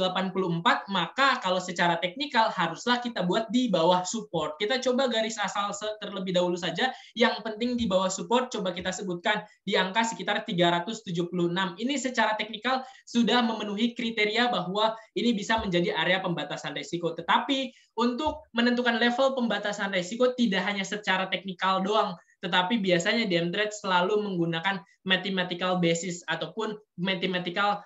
maka kalau secara teknikal haruslah kita buat di bawah support. Kita coba garis asal terlebih dahulu saja. Yang penting di bawah support coba kita sebutkan di angka sekitar 376. Ini secara teknikal sudah memenuhi kriteria bahwa ini bisa menjadi area pembatasan risiko. Tetapi untuk menentukan level pembatasan risiko tidak hanya secara teknikal doang, tetapi biasanya di M-Trade selalu menggunakan mathematical basis ataupun mathematical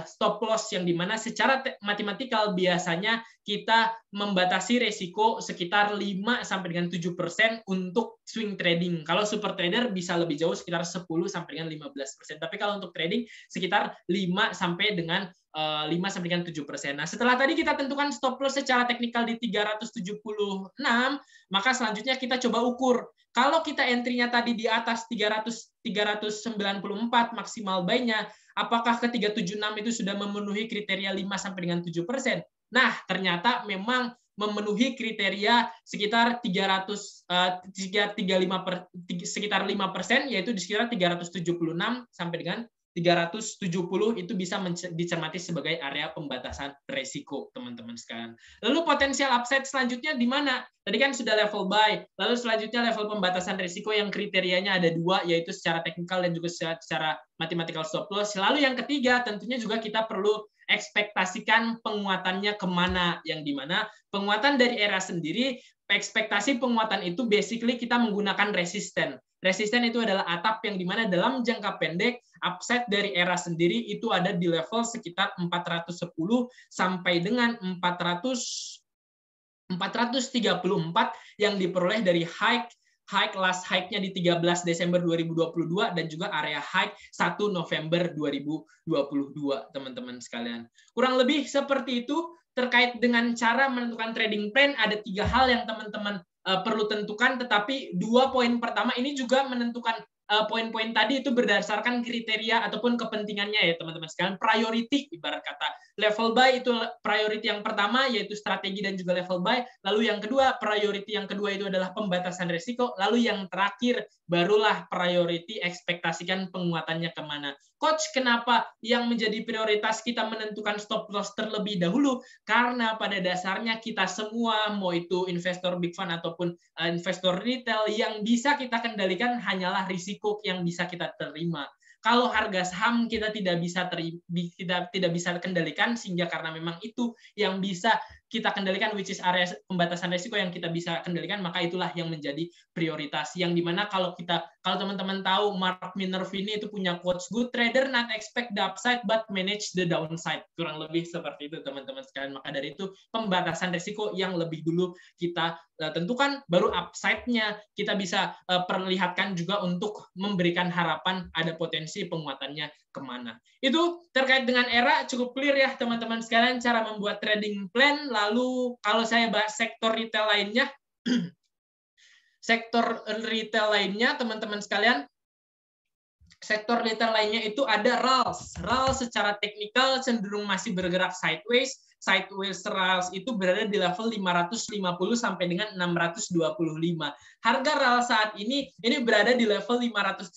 stop loss, yang dimana secara matematikal biasanya kita membatasi risiko sekitar 5 sampai dengan 7% untuk swing trading. Kalau super trader bisa lebih jauh sekitar 10 sampai dengan 15%. Tapi kalau untuk trading sekitar 5 sampai dengan 5 sampai dengan 7%. Nah, setelah tadi kita tentukan stop loss secara teknikal di 376, maka selanjutnya kita coba ukur. Kalau kita entry-nya tadi di atas 394 maksimal buy-nya, apakah ke 376 itu sudah memenuhi kriteria 5 sampai dengan 7%? Nah, ternyata memang memenuhi kriteria sekitar 5%, yaitu di sekitar 376 sampai dengan 370 itu bisa dicermati sebagai area pembatasan risiko, teman-teman sekalian. Lalu potensial upside selanjutnya di mana? Tadi kan sudah level buy, lalu selanjutnya level pembatasan risiko yang kriterianya ada 2, yaitu secara teknikal dan juga secara mathematical stop loss. Lalu yang ketiga, tentunya juga kita perlu ekspektasikan penguatannya kemana, yang dimana penguatan dari era sendiri, ekspektasi penguatan itu basically kita menggunakan resisten. Resisten itu adalah atap yang dimana dalam jangka pendek upside dari era sendiri itu ada di level sekitar 410 sampai dengan 434 yang diperoleh dari high last high-nya di 13 Desember 2022 dan juga area high 1 November 2022, teman-teman sekalian. Kurang lebih seperti itu. Terkait dengan cara menentukan trading plan, ada 3 hal yang teman-teman perlu tentukan, tetapi 2 poin pertama ini juga menentukan poin-poin tadi itu berdasarkan kriteria ataupun kepentingannya ya teman-teman sekalian. Priority, ibarat kata level buy itu priority yang pertama, yaitu strategi dan juga level buy. Lalu yang kedua, priority yang kedua itu adalah pembatasan risiko. Lalu yang terakhir barulah priority ekspektasikan penguatannya kemana. Coach, kenapa yang menjadi prioritas kita menentukan stop loss terlebih dahulu? Karena pada dasarnya kita semua, mau itu investor big fund ataupun investor retail, yang bisa kita kendalikan hanyalah risiko yang bisa kita terima. Kalau harga saham kita tidak bisa kendalikan, sehingga karena memang itu yang bisa kita kendalikan, which is area pembatasan risiko yang kita bisa kendalikan, maka itulah yang menjadi prioritas. Yang dimana kalau teman-teman tahu Mark Minervini itu punya quotes, good trader not expect the upside but manage the downside. Kurang lebih seperti itu teman-teman sekalian. Maka dari itu pembatasan risiko yang lebih dulu kita tentukan, baru upside-nya kita bisa perlihatkan juga untuk memberikan harapan ada potensi penguatannya kemana. Itu terkait dengan era cukup clear ya teman-teman sekalian cara membuat trading plan. Lalu kalau saya bahas sektor retail lainnya, teman-teman sekalian, sektor retail lainnya itu ada RALS. RALS secara teknikal cenderung masih bergerak sideways. Sideways RALS itu berada di level 550 sampai dengan 625. Harga RALS saat ini berada di level 575.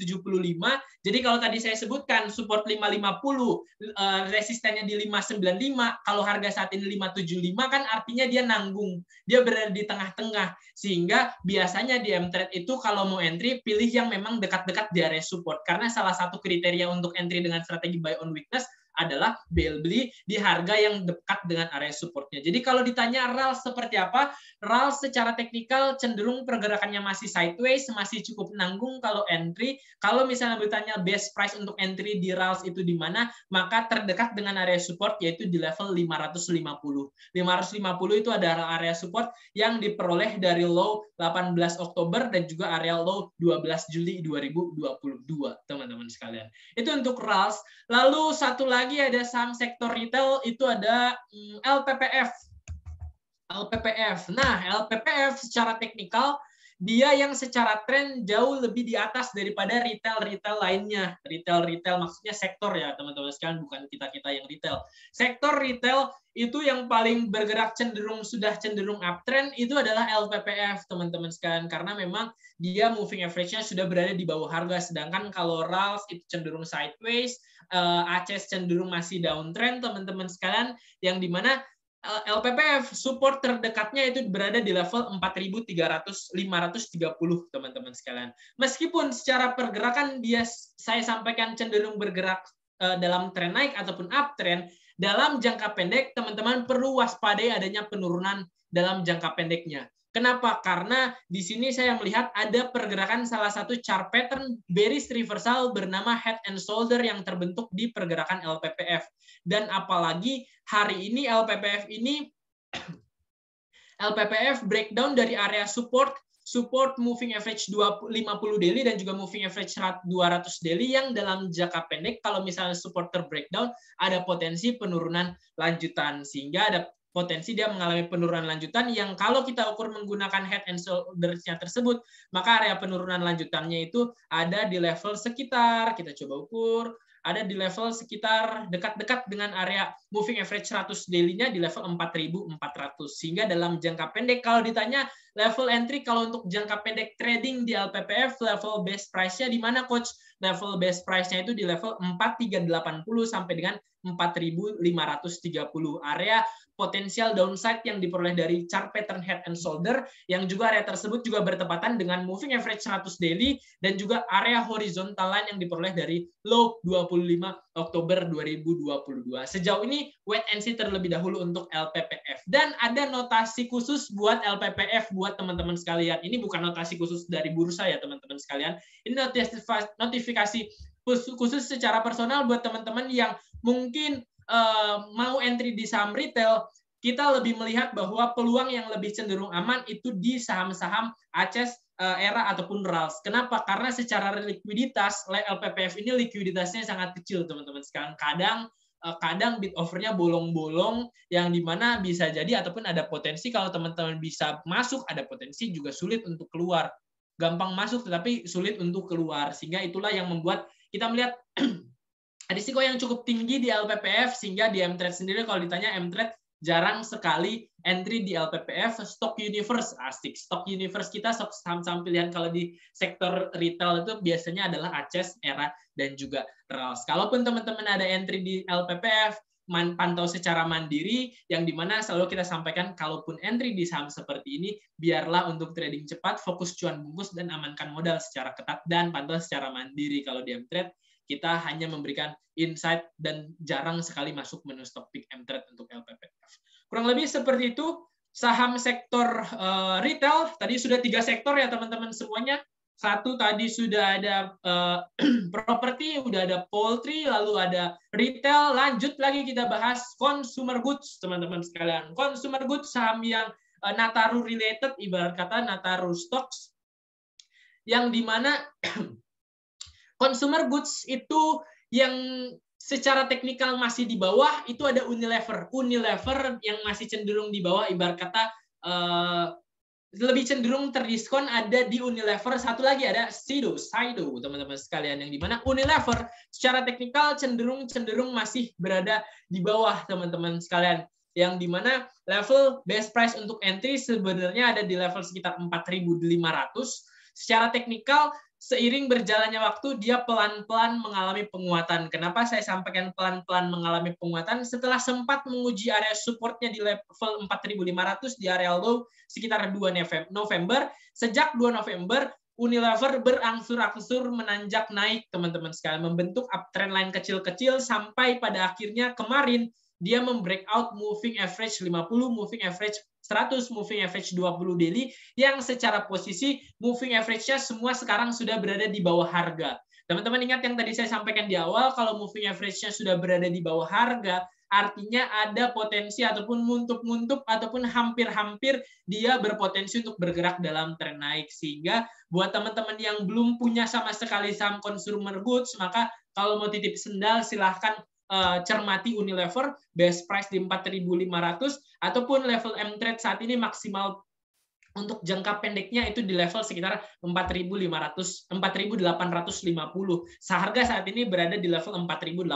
Jadi kalau tadi saya sebutkan support 550, resistennya di 595, kalau harga saat ini 575 kan artinya dia nanggung. Dia berada di tengah-tengah. Sehingga biasanya di M-Trade itu kalau mau entry, pilih yang memang dekat-dekat di area support. Karena salah satu kriteria untuk entry dengan strategi buy on weakness adalah beli di harga yang dekat dengan area supportnya. Jadi kalau ditanya RALS seperti apa, RALS secara teknikal cenderung pergerakannya masih sideways, masih cukup nanggung kalau entry. Kalau misalnya bertanya best price untuk entry di RALS itu di mana, maka terdekat dengan area support yaitu di level 550. 550 itu adalah area support yang diperoleh dari low 18 Oktober dan juga area low 12 Juli 2022, teman-teman sekalian. Itu untuk RALS. Lalu satu lagi ada saham sektor retail, itu ada LPPF. Nah, LPPF secara teknikal dia yang secara tren jauh lebih di atas daripada retail-retail lainnya. Retail-retail maksudnya sektor ya teman-teman sekalian, bukan kita-kita yang retail. Sektor retail itu yang paling bergerak sudah cenderung uptrend itu adalah LPPF teman-teman sekalian, karena memang dia moving average-nya sudah berada di bawah harga. Sedangkan kalau RALS itu cenderung sideways, ACES cenderung masih downtrend teman-teman sekalian, yang dimana LPPF support terdekatnya itu berada di level 4.530 teman-teman sekalian. Meskipun secara pergerakan saya sampaikan cenderung bergerak dalam tren naik ataupun uptrend, dalam jangka pendek teman-teman perlu waspadai adanya penurunan dalam jangka pendeknya. Kenapa? Karena di sini saya melihat ada pergerakan salah satu chart pattern bearish reversal bernama head and shoulder yang terbentuk di pergerakan LPPF. Dan apalagi hari ini LPPF breakdown dari area support moving average 50 daily dan juga moving average 200 daily yang dalam jangka pendek kalau misalnya support terbreakdown ada potensi penurunan lanjutan, sehingga ada potensi dia mengalami penurunan lanjutan yang kalau kita ukur menggunakan head and shoulders-nya tersebut, maka area penurunan lanjutannya itu ada di level sekitar, kita coba ukur, ada di level sekitar dekat-dekat dengan area moving average 100 daily-nya di level 4.400. Sehingga dalam jangka pendek, kalau ditanya level entry, kalau untuk jangka pendek trading di LPPF, level best price-nya di mana, Coach? Level best price-nya itu di level 4.380 sampai dengan 4.530. Area potensial downside yang diperoleh dari chart pattern head and shoulder, yang juga area tersebut juga bertepatan dengan moving average 100 daily dan juga area horizontal line yang diperoleh dari low 25 Oktober 2022. Sejauh ini wait and see terlebih dahulu untuk LPPF. Dan ada notasi khusus buat LPPF buat teman-teman sekalian. Ini bukan notasi khusus dari bursa ya teman-teman sekalian. Ini notifikasi khusus secara personal buat teman-teman yang mungkin mau entry di saham retail. Kita lebih melihat bahwa peluang yang lebih cenderung aman itu di saham-saham ACES, ERA ataupun RALS. Kenapa? Karena secara likuiditas LPPF ini likuiditasnya sangat kecil teman-teman sekalian. Kadang bid offer-nya bolong-bolong yang dimana bisa jadi ataupun ada potensi kalau teman-teman bisa masuk, ada potensi juga sulit untuk keluar. Gampang masuk tetapi sulit untuk keluar, sehingga itulah yang membuat kita melihat risiko yang cukup tinggi di LPPF, sehingga di M-Trade sendiri kalau ditanya M-Trade jarang sekali entry di LPPF. Stock universe asik. Stock universe kita saham-saham pilihan kalau di sektor retail itu biasanya adalah ACES, ERA dan juga RALS. Kalaupun teman-teman ada entry di LPPF, pantau secara mandiri, yang dimana selalu kita sampaikan kalaupun entry di saham seperti ini, biarlah untuk trading cepat, fokus cuan bungkus dan amankan modal secara ketat dan pantau secara mandiri. Kalau di M-Trade kita hanya memberikan insight dan jarang sekali masuk menu stock pick M-Trade untuk LPPF. Kurang lebih seperti itu. Saham sektor retail, tadi sudah 3 sektor ya teman-teman semuanya. Satu tadi sudah ada properti, udah ada poultry, lalu ada retail. Lanjut lagi kita bahas consumer goods teman-teman sekalian. Consumer goods saham yang Nataru related, ibarat kata Nataru stocks, yang dimana consumer goods itu yang secara teknikal masih di bawah, itu ada Unilever. Unilever yang masih cenderung di bawah, ibarat kata lebih cenderung terdiskon ada di Unilever. Satu lagi ada Sido teman-teman sekalian, yang dimana Unilever secara teknikal cenderung masih berada di bawah teman-teman sekalian, yang dimana level best price untuk entry sebenarnya ada di level sekitar 4.500. Secara teknikal seiring berjalannya waktu dia pelan-pelan mengalami penguatan. Kenapa saya sampaikan pelan-pelan mengalami penguatan? Setelah sempat menguji area supportnya di level 4.500 di area low sekitar 2 November, sejak 2 November Unilever berangsur-angsur menanjak naik teman-teman sekalian, membentuk uptrend line kecil-kecil sampai pada akhirnya kemarin dia membreakout moving average 50, moving average 100, moving average 20 daily, yang secara posisi moving average-nya semua sekarang sudah berada di bawah harga. Teman-teman ingat yang tadi saya sampaikan di awal, kalau moving average-nya sudah berada di bawah harga, artinya ada potensi ataupun muntuk-muntuk ataupun hampir-hampir dia berpotensi untuk bergerak dalam tren naik. Sehingga buat teman-teman yang belum punya sama sekali saham consumer goods, maka kalau mau titip sendal silahkan cermati Unilever, best price di 4.500 ataupun level M-Trade saat ini maksimal Untuk jangka pendeknya itu di level sekitar 4.850. Seharga saat ini berada di level 4.820.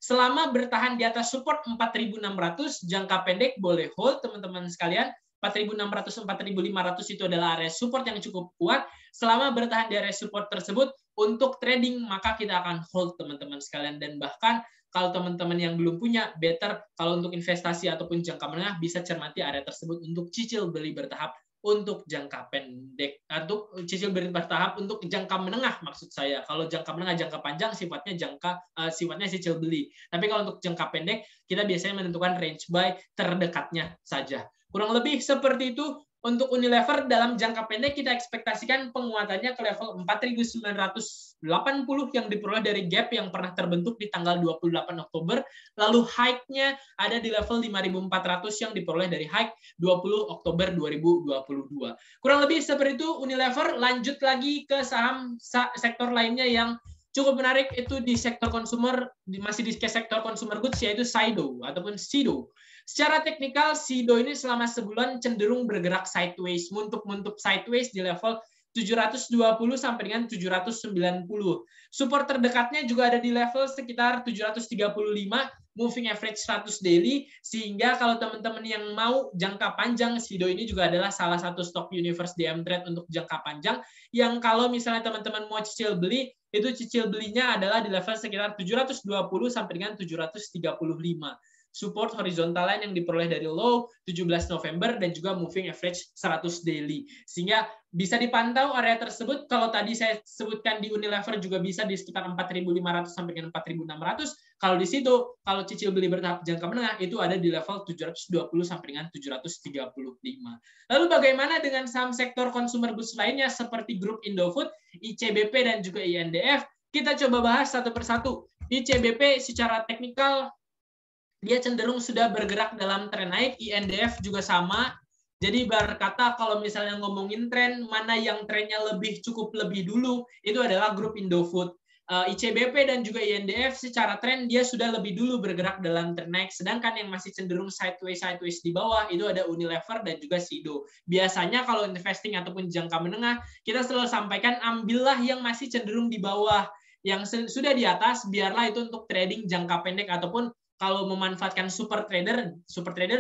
Selama bertahan di atas support 4.600, jangka pendek boleh hold teman-teman sekalian. 4.600, 4.500 itu adalah area support yang cukup kuat. Selama bertahan di area support tersebut, untuk trading maka kita akan hold teman-teman sekalian. Dan bahkan kalau teman-teman yang belum punya, better kalau untuk investasi ataupun jangka menengah bisa cermati area tersebut untuk cicil beli bertahap untuk jangka pendek, atau cicil beli bertahap untuk jangka menengah maksud saya. Kalau jangka menengah, jangka panjang sifatnya sifatnya cicil beli. Tapi kalau untuk jangka pendek kita biasanya menentukan range buy terdekatnya saja. Kurang lebih seperti itu. Untuk Unilever dalam jangka pendek kita ekspektasikan penguatannya ke level 4.980 yang diperoleh dari gap yang pernah terbentuk di tanggal 28 Oktober. Lalu high-nya ada di level 5.400 yang diperoleh dari high 20 Oktober 2022. Kurang lebih seperti itu Unilever. Lanjut lagi ke saham sektor lainnya yang cukup menarik itu di sektor consumer, masih di sektor consumer goods, yaitu SIDO ataupun SIDO. Secara teknikal, SIDO ini selama sebulan cenderung bergerak sideways, muntuk-muntuk sideways di level 720 sampai dengan 790. Support terdekatnya juga ada di level sekitar 735, moving average 100 daily, sehingga kalau teman-teman yang mau jangka panjang, SIDO ini juga adalah salah satu stock universe di M-Trade untuk jangka panjang, yang kalau misalnya teman-teman mau cicil beli, itu cicil belinya adalah di level sekitar 720 sampai dengan 735. Support horizontal line yang diperoleh dari low 17 November dan juga moving average 100 daily. Sehingga bisa dipantau area tersebut. Kalau tadi saya sebutkan di Unilever juga bisa di sekitar 4.500 sampai dengan 4.600. Kalau di situ, kalau cicil beli bertahap jangka menengah itu ada di level 720 sampai dengan 735. Lalu bagaimana dengan saham sektor consumer goods lainnya seperti grup Indofood, ICBP dan juga INDF? Kita coba bahas satu persatu. ICBP secara teknikal dia cenderung sudah bergerak dalam tren naik, INDF juga sama. Jadi berkata kalau misalnya ngomongin tren, mana yang trennya cukup lebih dulu, itu adalah grup Indofood. ICBP dan juga INDF secara tren dia sudah lebih dulu bergerak dalam tren naik, sedangkan yang masih cenderung sideways di bawah itu ada Unilever dan juga SIDO. Biasanya kalau investing ataupun jangka menengah, kita selalu sampaikan ambillah yang masih cenderung di bawah. Yang sudah di atas, biarlah itu untuk trading jangka pendek ataupun kalau memanfaatkan super trader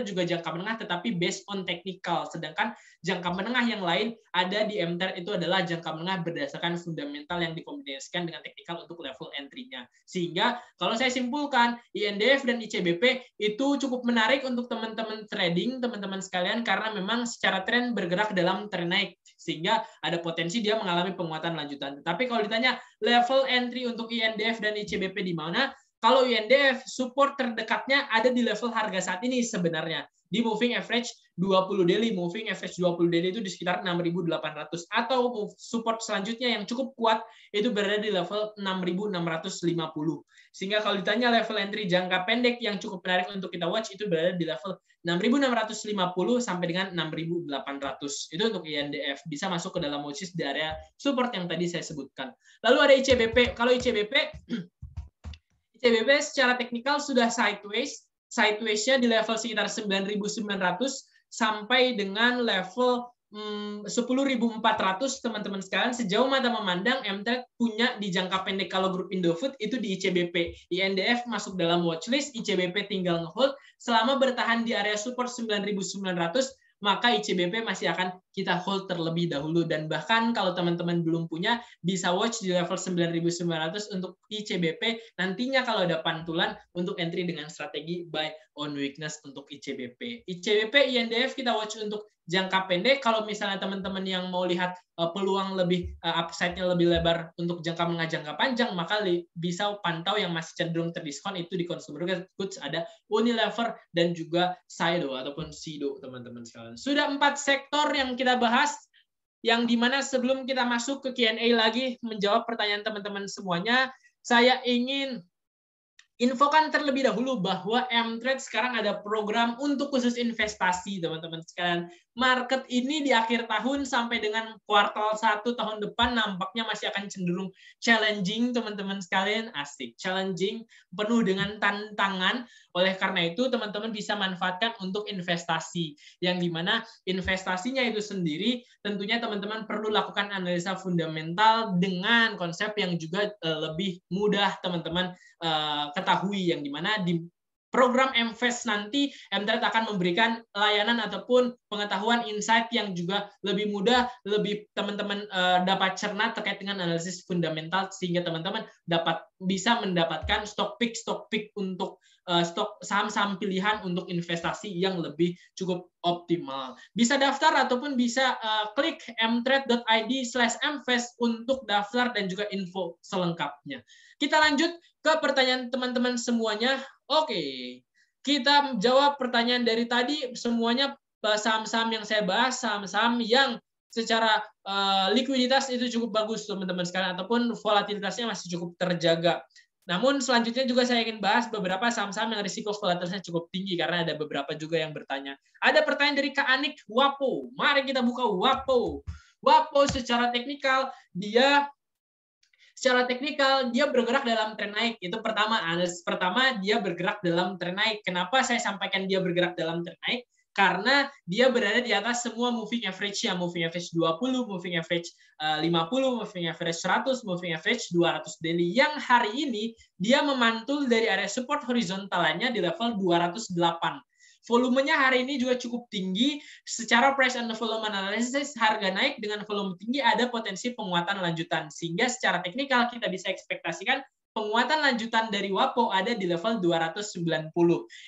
juga jangka menengah tetapi based on technical. Sedangkan jangka menengah yang lain ada di M-Trade itu adalah jangka menengah berdasarkan fundamental yang dikombinasikan dengan technical untuk level entry-nya. Sehingga kalau saya simpulkan, INDF dan ICBP itu cukup menarik untuk teman-teman trading, teman-teman sekalian, karena memang secara tren bergerak dalam tren naik. Sehingga ada potensi dia mengalami penguatan lanjutan. Tapi kalau ditanya level entry untuk INDF dan ICBP di mana? Kalau INDF, support terdekatnya ada di level harga saat ini sebenarnya. Di moving average 20 daily, moving average 20 daily itu di sekitar 6.800. Atau support selanjutnya yang cukup kuat itu berada di level 6.650. Sehingga kalau ditanya level entry jangka pendek yang cukup menarik untuk kita watch itu berada di level 6.650 sampai dengan 6.800. Itu untuk INDF. Bisa masuk ke dalam watchlist di area support yang tadi saya sebutkan. Lalu ada ICBP. Kalau ICBP secara teknikal sudah sideways-nya di level sekitar 9.900 sampai dengan level 10.400 teman-teman sekalian. Sejauh mata memandang, M-Trade punya di jangka pendek kalau grup Indofood itu di ICBP. INDF masuk dalam watchlist, ICBP tinggal ngehold. Selama bertahan di area support 9.900, maka ICBP masih akan kita hold terlebih dahulu. Dan bahkan kalau teman-teman belum punya, bisa watch di level 9.900 untuk ICBP. Nantinya kalau ada pantulan untuk entry dengan strategi buy on weakness untuk ICBP. ICBP, INDF kita watch untuk jangka pendek. Kalau misalnya teman-teman yang mau lihat peluang lebih upside-nya lebih lebar untuk jangka menengah jangka panjang, maka bisa pantau yang masih cenderung terdiskon itu di consumer goods ada Unilever dan juga SIDO ataupun SIDO teman-teman sekalian. Sudah 4 sektor yang kita bahas, yang dimana sebelum kita masuk ke Q&A lagi menjawab pertanyaan teman-teman semuanya, saya ingin infokan terlebih dahulu bahwa M-Trade sekarang ada program untuk khusus investasi, teman-teman sekalian. Market ini di akhir tahun sampai dengan kuartal 1 tahun depan nampaknya masih akan cenderung challenging, teman-teman sekalian. Asik, challenging, penuh dengan tantangan. Oleh karena itu, teman-teman bisa manfaatkan untuk investasi. Yang dimana investasinya itu sendiri, tentunya teman-teman perlu lakukan analisa fundamental dengan konsep yang juga lebih mudah teman-teman ketahui, yang dimana di program MVest nanti M-Trade akan memberikan layanan ataupun pengetahuan insight yang juga lebih mudah, lebih teman-teman dapat cerna terkait dengan analisis fundamental, sehingga teman-teman bisa mendapatkan stock pick untuk stok saham-saham pilihan untuk investasi yang lebih cukup optimal. Bisa daftar ataupun bisa klik mtrade.id/mvest untuk daftar dan juga info selengkapnya. Kita lanjut ke pertanyaan teman-teman semuanya. Oke, kita jawab pertanyaan dari tadi. Semuanya saham-saham yang saya bahas, saham-saham yang secara likuiditas itu cukup bagus, teman-teman sekalian, ataupun volatilitasnya masih cukup terjaga. Namun selanjutnya juga saya ingin bahas beberapa saham-saham yang risiko volatilitasnya cukup tinggi, karena ada beberapa juga yang bertanya. Ada pertanyaan dari Kak Anik, WAPO. Mari kita buka WAPO. WAPO secara teknikal dia bergerak dalam tren naik. Itu pertama, analisis pertama dia bergerak dalam tren naik. Kenapa saya sampaikan dia bergerak dalam tren naik? Karena dia berada di atas semua moving average-nya, moving average 20, moving average 50, moving average 100, moving average 200 daily. Yang hari ini dia memantul dari area support horizontalnya di level 208. Volumenya hari ini juga cukup tinggi. Secara price and volume analysis, harga naik dengan volume tinggi ada potensi penguatan lanjutan. Sehingga secara teknikal kita bisa ekspektasikan penguatan lanjutan dari WAPO ada di level 290.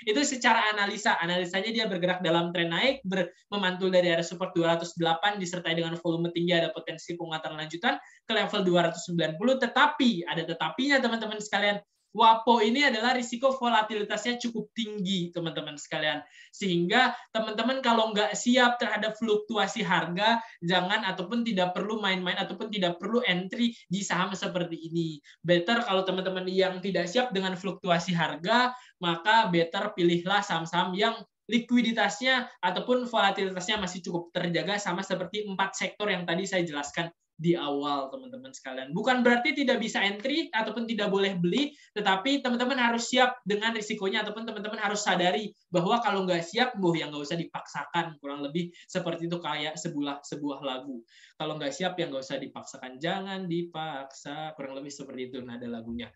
Itu secara analisa. Analisanya dia bergerak dalam tren naik, memantul dari area support 208, disertai dengan volume tinggi ada potensi penguatan lanjutan ke level 290. Tetapi, ada tetapinya teman-teman sekalian, WAPO ini adalah risiko volatilitasnya cukup tinggi, teman-teman sekalian. Sehingga teman-teman kalau nggak siap terhadap fluktuasi harga, jangan ataupun tidak perlu main-main ataupun tidak perlu entry di saham seperti ini. Better kalau teman-teman yang tidak siap dengan fluktuasi harga, maka better pilihlah saham-saham yang likuiditasnya ataupun volatilitasnya masih cukup terjaga, sama seperti 4 sektor yang tadi saya jelaskan di awal, teman-teman sekalian. Bukan berarti tidak bisa entry ataupun tidak boleh beli, tetapi teman-teman harus siap dengan risikonya, ataupun teman-teman harus sadari bahwa kalau nggak siap, yang nggak usah dipaksakan. Kurang lebih seperti itu, kayak sebuah lagu. Kalau nggak siap, ya nggak usah dipaksakan. Jangan dipaksa. Kurang lebih seperti itu nada lagunya.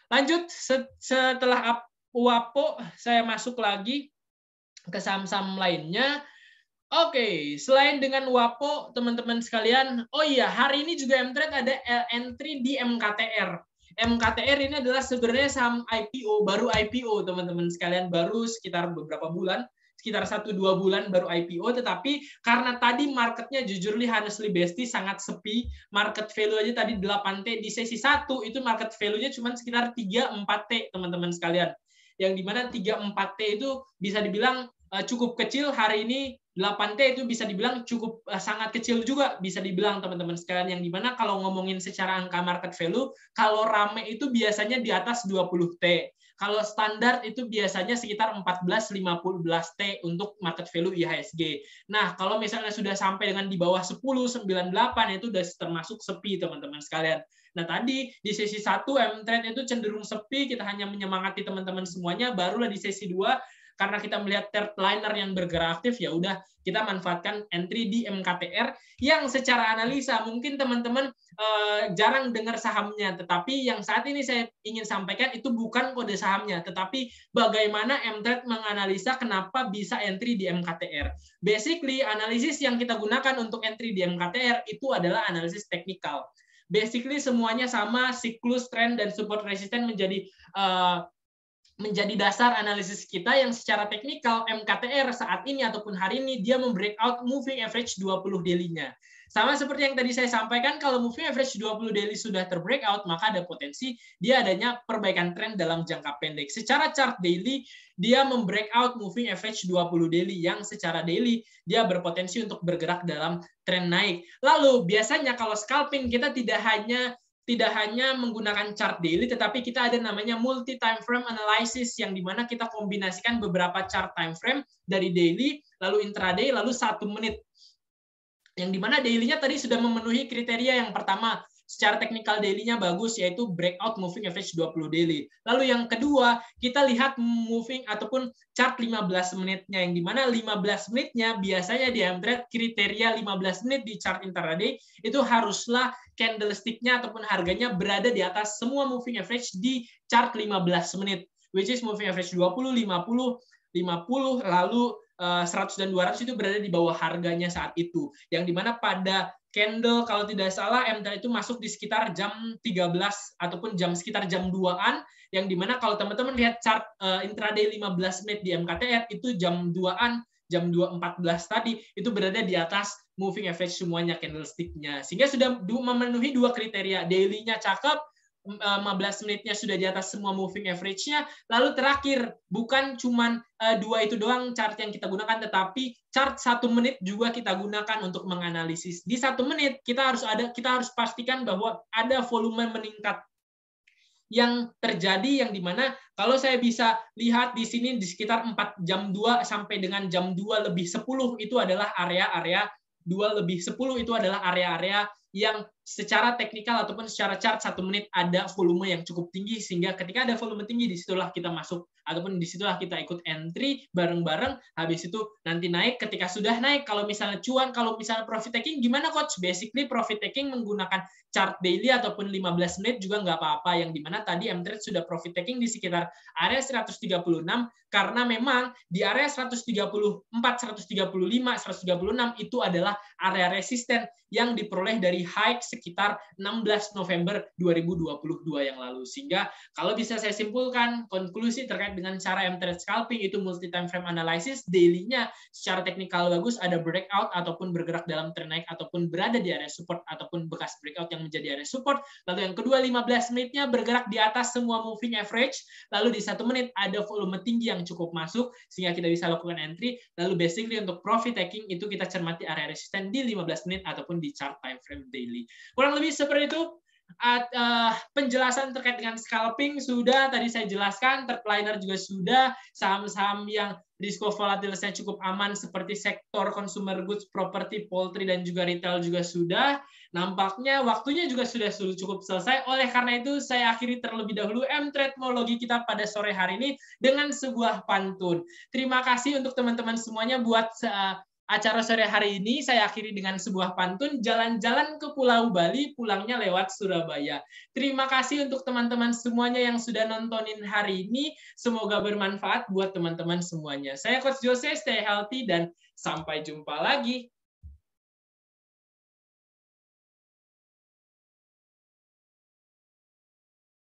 Lanjut, setelah WAPO, saya masuk lagi ke saham-saham lainnya. Oke, selain dengan WAPO, teman-teman sekalian, oh iya, hari ini juga M-Trade ada entry di MKTR. MKTR ini adalah sebenarnya saham IPO, baru IPO, teman-teman sekalian, baru sekitar beberapa bulan, sekitar 1-2 bulan baru IPO, tetapi karena tadi marketnya jujur honestly bestie sangat sepi, market value aja tadi 8T, di sesi 1 itu market value-nya cuma sekitar 3-4T, teman-teman sekalian. Yang dimana 3-4T itu bisa dibilang cukup kecil, hari ini 8T itu bisa dibilang cukup sangat kecil juga, bisa dibilang teman-teman sekalian, yang dimana kalau ngomongin secara angka market value, kalau rame itu biasanya di atas 20T. Kalau standar itu biasanya sekitar 14-15T untuk market value IHSG. Nah, kalau misalnya sudah sampai dengan di bawah 10-98 itu sudah termasuk sepi, teman-teman sekalian. Nah, tadi di sesi 1 M-Trade itu cenderung sepi, kita hanya menyemangati teman-teman semuanya, barulah di sesi 2 karena kita melihat third liner yang bergerak aktif, ya udah kita manfaatkan entry di MKTR yang secara analisa mungkin teman-teman jarang dengar sahamnya, tetapi yang saat ini saya ingin sampaikan itu bukan kode sahamnya, tetapi bagaimana M-Trade menganalisa kenapa bisa entry di MKTR. Basically, analisis yang kita gunakan untuk entry di MKTR itu adalah analisis teknikal. Basically semuanya sama, siklus, trend, dan support resisten menjadi dasar analisis kita, yang secara teknikal MKTR saat ini ataupun hari ini dia membreakout moving average 20 daily-nya. Sama seperti yang tadi saya sampaikan, kalau moving average 20 daily sudah terbreakout, maka ada potensi dia adanya perbaikan tren dalam jangka pendek. Secara chart daily, dia membreakout moving average 20 daily, yang secara daily dia berpotensi untuk bergerak dalam tren naik. Lalu biasanya kalau scalping kita tidak hanya tidak hanya menggunakan chart daily, tetapi kita ada namanya multi time frame analysis, yang dimana kita kombinasikan beberapa chart time frame dari daily, lalu intraday, lalu 1 menit. Yang dimana daily-nya tadi sudah memenuhi kriteria yang pertama, secara teknikal daily-nya bagus, yaitu breakout moving average 20 daily. Lalu yang kedua, kita lihat moving ataupun chart 15 menitnya, yang dimana 15 menitnya biasanya di M-Trade kriteria 15 menit di chart intraday itu haruslah candlestick-nya ataupun harganya berada di atas semua moving average di chart 15 menit, which is moving average 20, 50, 50, lalu 100 dan 200 itu berada di bawah harganya saat itu. Yang dimana pada candle kalau tidak salah M-Trade itu masuk di sekitar jam 13 ataupun sekitar jam 2-an, yang dimana kalau teman-teman lihat chart intraday 15 menit di MKTR itu jam 2-an, jam 2.14 tadi itu berada di atas moving average semuanya candlestick-nya. Sehingga sudah memenuhi 2 kriteria, daily-nya cakep, 15 menitnya sudah di atas semua moving average-nya. Lalu terakhir, bukan cuma 2 itu doang chart yang kita gunakan, tetapi chart 1 menit juga kita gunakan untuk menganalisis. Di 1 menit kita harus pastikan bahwa ada volume meningkat yang terjadi, yang dimana kalau saya bisa lihat di sini di sekitar jam 2 sampai dengan jam 2 lebih 10 itu adalah area-area 2 lebih 10 itu adalah area-area yang secara teknikal ataupun secara chart 1 menit ada volume yang cukup tinggi, sehingga ketika ada volume tinggi disitulah kita masuk ataupun disitulah kita ikut entry bareng-bareng. Habis itu nanti naik, ketika sudah naik kalau misalnya cuan, kalau misalnya profit taking gimana coach? Basically profit taking menggunakan chart daily ataupun 15 menit juga nggak apa-apa, yang dimana tadi M-Trade sudah profit taking di sekitar area 136 karena memang di area 134, 135, 136 itu adalah area resisten yang diperoleh dari high sekitar 16 November 2022 yang lalu. Sehingga kalau bisa saya simpulkan, konklusi terkait dengan cara M-Trade scalping itu multi time frame analysis, daily-nya secara teknikal bagus, ada breakout ataupun bergerak dalam tren naik ataupun berada di area support ataupun bekas breakout yang menjadi area support. Lalu yang kedua 15 menitnya bergerak di atas semua moving average, lalu di 1 menit ada volume tinggi yang cukup masuk sehingga kita bisa lakukan entry. Lalu basically untuk profit taking itu kita cermati area resisten di 15 menit ataupun di chart time frame daily. Kurang lebih seperti itu. Penjelasan terkait dengan scalping sudah tadi saya jelaskan, third-liner juga sudah, saham-saham yang risiko volatilisnya cukup aman seperti sektor consumer goods, property, poultry, dan juga retail juga sudah. Nampaknya waktunya juga sudah cukup selesai. Oleh karena itu, saya akhiri terlebih dahulu M-Trade-mologi kita pada sore hari ini dengan sebuah pantun. Terima kasih untuk teman-teman semuanya buat acara sore hari ini. Saya akhiri dengan sebuah pantun, jalan-jalan ke Pulau Bali, pulangnya lewat Surabaya. Terima kasih untuk teman-teman semuanya yang sudah nontonin hari ini. Semoga bermanfaat buat teman-teman semuanya. Saya Coach Jose, stay healthy, dan sampai jumpa lagi.